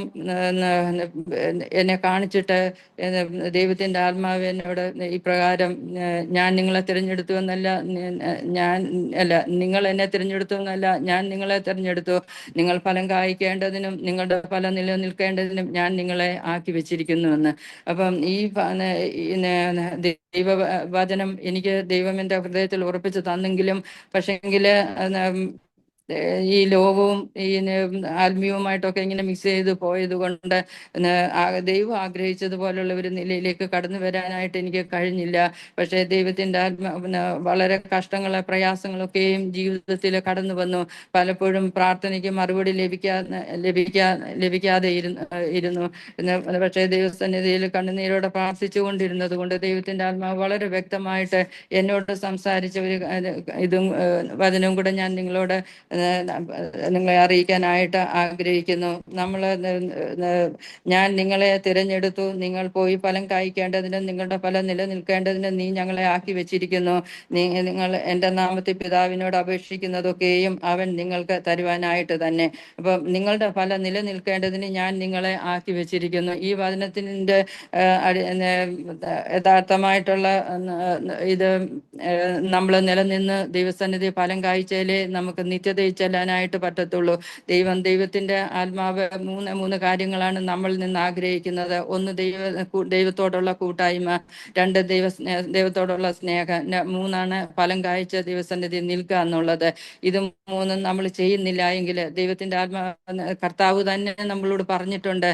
എന്നെ കാണിച്ചിട്ട് ദൈവത്തിൻ്റെ ആത്മാവ് എന്നോട് ഇപ്രകാരം, ഞാൻ നിങ്ങളെ തിരഞ്ഞെടുത്തു എന്നല്ല, നിങ്ങൾ എന്നെ തിരഞ്ഞെടുത്തു എന്നല്ല, ഞാൻ നിങ്ങളെ തിരഞ്ഞെടുത്തു. നിങ്ങൾ ഫലം കായ്ക്കേണ്ടതിനും നിങ്ങളുടെ ഫലം നിലനിൽക്കേണ്ടതിനും ഞാൻ നിങ്ങളെ ആക്കി വെച്ചിരിക്കുന്നുവെന്ന്. അപ്പം ഈ ദൈവവചനം എനിക്ക് ദൈവം എൻ്റെ ഹൃദയത്തിൽ ഉറപ്പിച്ച് തന്നെങ്കിലും പക്ഷെങ്കിൽ ഈ ലോകവും ഈ ആത്മീയവുമായിട്ടൊക്കെ ഇങ്ങനെ മിക്സ് ചെയ്ത് പോയത് കൊണ്ട് ദൈവം ആഗ്രഹിച്ചതുപോലുള്ള ഒരു നിലയിലേക്ക് കടന്നു വരാനായിട്ട് എനിക്ക് കഴിഞ്ഞില്ല. പക്ഷേ ദൈവത്തിന്റെ വളരെ കഷ്ടങ്ങളെ പ്രയാസങ്ങളൊക്കെയും ജീവിതത്തിൽ കടന്നു വന്നു. പലപ്പോഴും പ്രാർത്ഥനയ്ക്ക് മറുപടി ലഭിക്കാതെ ഇരുന്നു. പക്ഷേ ദൈവസന്നിധിയിൽ കണ്ണുനീരോടെ പ്രാർത്ഥിച്ചു കൊണ്ടിരുന്നത് കൊണ്ട് ദൈവത്തിന്റെ ആത്മാവ് വളരെ വ്യക്തമായിട്ട് എന്നോട് സംസാരിച്ച ഒരു ഇതും വചനവും കൂടെ ഞാൻ നിങ്ങളെ അറിയിക്കാനായിട്ട് ആഗ്രഹിക്കുന്നു. ഞാൻ നിങ്ങളെ തിരഞ്ഞെടുത്തു, നിങ്ങൾ പോയി ഫലം കായ്ക്കേണ്ടതിന് നിങ്ങളുടെ ഫലം നിലനിൽക്കേണ്ടതിന് നീ ഞങ്ങളെ ആക്കി വെച്ചിരിക്കുന്നു. നിങ്ങൾ എൻ്റെ നാമത്തിൽ പിതാവിനോട് അപേക്ഷിക്കുന്നതൊക്കെയും അവൻ നിങ്ങൾക്ക് തരുവാനായിട്ട് തന്നെ. അപ്പം നിങ്ങളുടെ ഫലം നിലനിൽക്കേണ്ടതിന് ഞാൻ നിങ്ങളെ ആക്കി വെച്ചിരിക്കുന്നു. ഈ വചനത്തിന്റെ യഥാർത്ഥമായിട്ടുള്ള ഇത് നമ്മൾ നിലനിന്ന് ദൈവസന്നിധി ഫലം കായ്ച്ചാലേ നമുക്ക് നിത്യതയിൽ ചെല്ലാനായിട്ട് പറ്റത്തുള്ളൂ. ദൈവത്തിന്റെ ആത്മാവ് മൂന്ന് കാര്യങ്ങളാണ് നമ്മളിൽ നിന്ന് ആഗ്രഹിക്കുന്നത്. ഒന്ന് ദൈവത്തോടുള്ള കൂട്ടായ്മ, രണ്ട് ദൈവത്തോടുള്ള സ്നേഹം, മൂന്നാണ് ഫലം കായ്ച്ച ദൈവസന്നിധി നിൽക്കുക എന്നുള്ളത്. ഇത് മൂന്നും നമ്മൾ ചെയ്യുന്നില്ല എങ്കിൽ ദൈവത്തിന്റെ കർത്താവ് തന്നെ നമ്മളോട് പറഞ്ഞിട്ടുണ്ട്.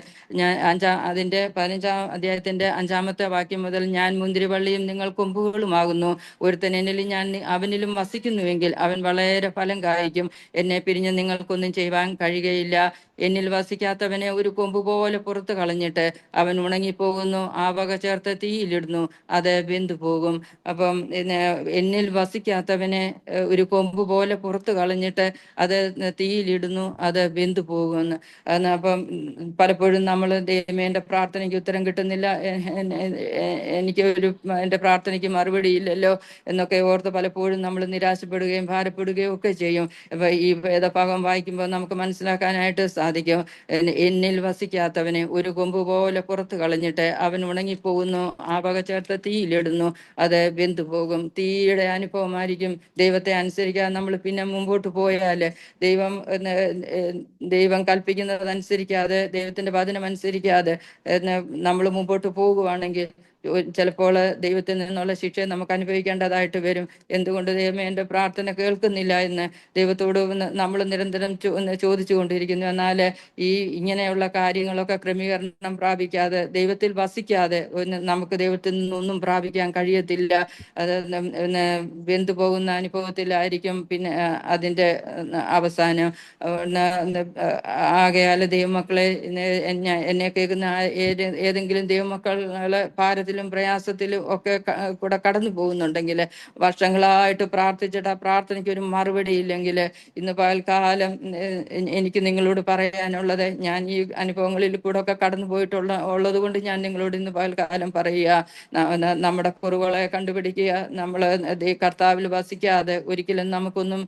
അതിന്റെ 15-ാം അധ്യായത്തിന്റെ 5-ാമത്തെ വാക്യം മുതൽ, ഞാൻ മുന്തിരിവള്ളിയും നിങ്ങൾ കൊമ്പുകളുമാകുന്നു. ഒരുത്തൻ എന്നിലും ഞാൻ അവനിലും വസിക്കുന്നുവെങ്കിൽ അവൻ വളരെ ഫലം കായ്ക്കും. എന്നെ പിരിഞ്ഞ് നിങ്ങൾക്കൊന്നും ചെയ്യുവാൻ കഴിയുകയില്ല. എന്നിൽ വസിക്കാത്തവനെ ഒരു കൊമ്പ് പോലെ പുറത്ത് കളഞ്ഞിട്ട് അവൻ ഉണങ്ങിപ്പോകുന്നു. ആ വക ചേർത്ത് തീയിലിടുന്നു, അത് വെന്തു പോകും. അപ്പം എന്നിൽ വസിക്കാത്തവനെ ഒരു കൊമ്പ് പോലെ പുറത്ത് കളഞ്ഞിട്ട് അത് തീയിലിടുന്നു, അത് വെന്തു പോകുമെന്ന്. അപ്പം പലപ്പോഴും നമ്മൾ ദൈവമേ എൻ്റെ പ്രാർത്ഥനയ്ക്ക് ഉത്തരം കിട്ടുന്നില്ല, എൻ്റെ പ്രാർത്ഥനയ്ക്ക് മറുപടി ഇല്ലല്ലോ എന്നൊക്കെ ഓർത്ത് പലപ്പോഴും നമ്മൾ നിരാശപ്പെടുകയും ഭാരപ്പെടുകയും ഒക്കെ ചെയ്യും. അപ്പൊ ഈ വേദഭാഗം വായിക്കുമ്പോൾ നമുക്ക് മനസ്സിലാക്കാനായിട്ട് സാധിക്കും, എന്നിൽ വസിക്കാത്തവനെ ഒരു കൊമ്പ് പോലെ പുറത്ത് കളഞ്ഞിട്ട് അവൻ ഉണങ്ങിപ്പോകുന്നു, ആ വക ചേർത്ത് തീയിലിടുന്നു, അത് വെന്തു പോകും. തീയുടെ അനുഭവമായിരിക്കും ദൈവത്തെ അനുസരിക്കാൻ നമ്മൾ പിന്നെ മുമ്പോട്ട് പോയാല്. ദൈവം കൽപ്പിക്കുന്നതനുസരിക്കാതെ, ദൈവത്തിന്റെ വചനം അനുസരിക്കാതെ നമ്മൾ മുമ്പോട്ട് പോകുവാണെങ്കിൽ ചിലപ്പോൾ ദൈവത്തിൽ നിന്നുള്ള ശിക്ഷ നമുക്ക് അനുഭവിക്കേണ്ടതായിട്ട് വരും. എന്തുകൊണ്ട് ദൈവമേ എൻ്റെ പ്രാർത്ഥന കേൾക്കുന്നില്ല എന്ന് ദൈവത്തോട് നമ്മൾ നിരന്തരം ചോദിച്ചു കൊണ്ടിരിക്കുന്നു. എന്നാൽ ഇങ്ങനെയുള്ള കാര്യങ്ങളൊക്കെ ക്രമീകരണം പ്രാപിക്കാതെ, ദൈവത്തിൽ വസിക്കാതെ നമുക്ക് ദൈവത്തിൽ നിന്നൊന്നും പ്രാപിക്കാൻ കഴിയത്തില്ല. അത് വെന്തു പോകുന്ന അനുഭവത്തിലായിരിക്കും പിന്നെ അതിൻ്റെ അവസാനം. ആകയാൽ ദൈവമക്കളെ, എന്നെ കേൾക്കുന്ന ഏതെങ്കിലും ദൈവമക്കളെ ഭാരത്തിലും പ്രയാസത്തിലും ഒക്കെ കൂടെ കടന്നു പോകുന്നുണ്ടെങ്കിൽ, വർഷങ്ങളായിട്ട് പ്രാർത്ഥിച്ചിട്ട് ആ പ്രാർത്ഥനയ്ക്ക് ഒരു മറുപടി ഇല്ലെങ്കിൽ, ഇന്ന് പകൽക്കാലം എനിക്ക് നിങ്ങളോട് പറയാനുള്ളത്, ഞാൻ ഈ അനുഭവങ്ങളിൽ കൂടെ ഒക്കെ കടന്നു ഉള്ളത് കൊണ്ട് ഞാൻ നിങ്ങളോട് ഇന്ന് പകൽക്കാലം പറയുക, നമ്മുടെ കുറവുകളെ കണ്ടുപിടിക്കുക. നമ്മൾ കർത്താവിൽ വസിക്കാതെ ഒരിക്കലും നമുക്കൊന്നും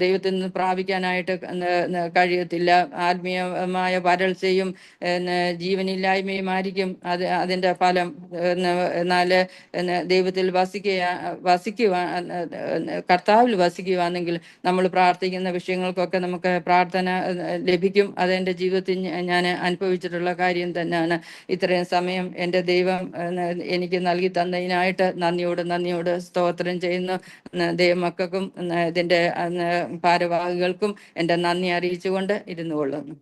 ദൈവത്തിൽ നിന്ന് പ്രാപിക്കാനായിട്ട് കഴിയത്തില്ല. ആത്മീയമായ വരൾച്ചയും ജീവനില്ലായ്മയും ആയിരിക്കും അതിന്റെ ഫലം. എന്നാൽ ദൈവത്തിൽ കർത്താവിൽ വസിക്കുവാണെങ്കിൽ നമ്മൾ പ്രാർത്ഥിക്കുന്ന വിഷയങ്ങൾക്കൊക്കെ നമുക്ക് പ്രാർത്ഥന ലഭിക്കും. അതെന്റെ ജീവിതത്തിൽ ഞാൻ അനുഭവിച്ചിട്ടുള്ള കാര്യം തന്നെയാണ്. ഇത്രയും സമയം എൻ്റെ ദൈവം എനിക്ക് നൽകി തന്നതിനായിട്ട് നന്ദിയോട് സ്തോത്രം ചെയ്യുന്നു. ദൈവമക്കൾക്കും ഇതിന്റെ ഭാരവാഹികൾക്കും എൻ്റെ നന്ദി അറിയിച്ചുകൊണ്ട് ഇരുന്നു കൊള്ളുന്നു.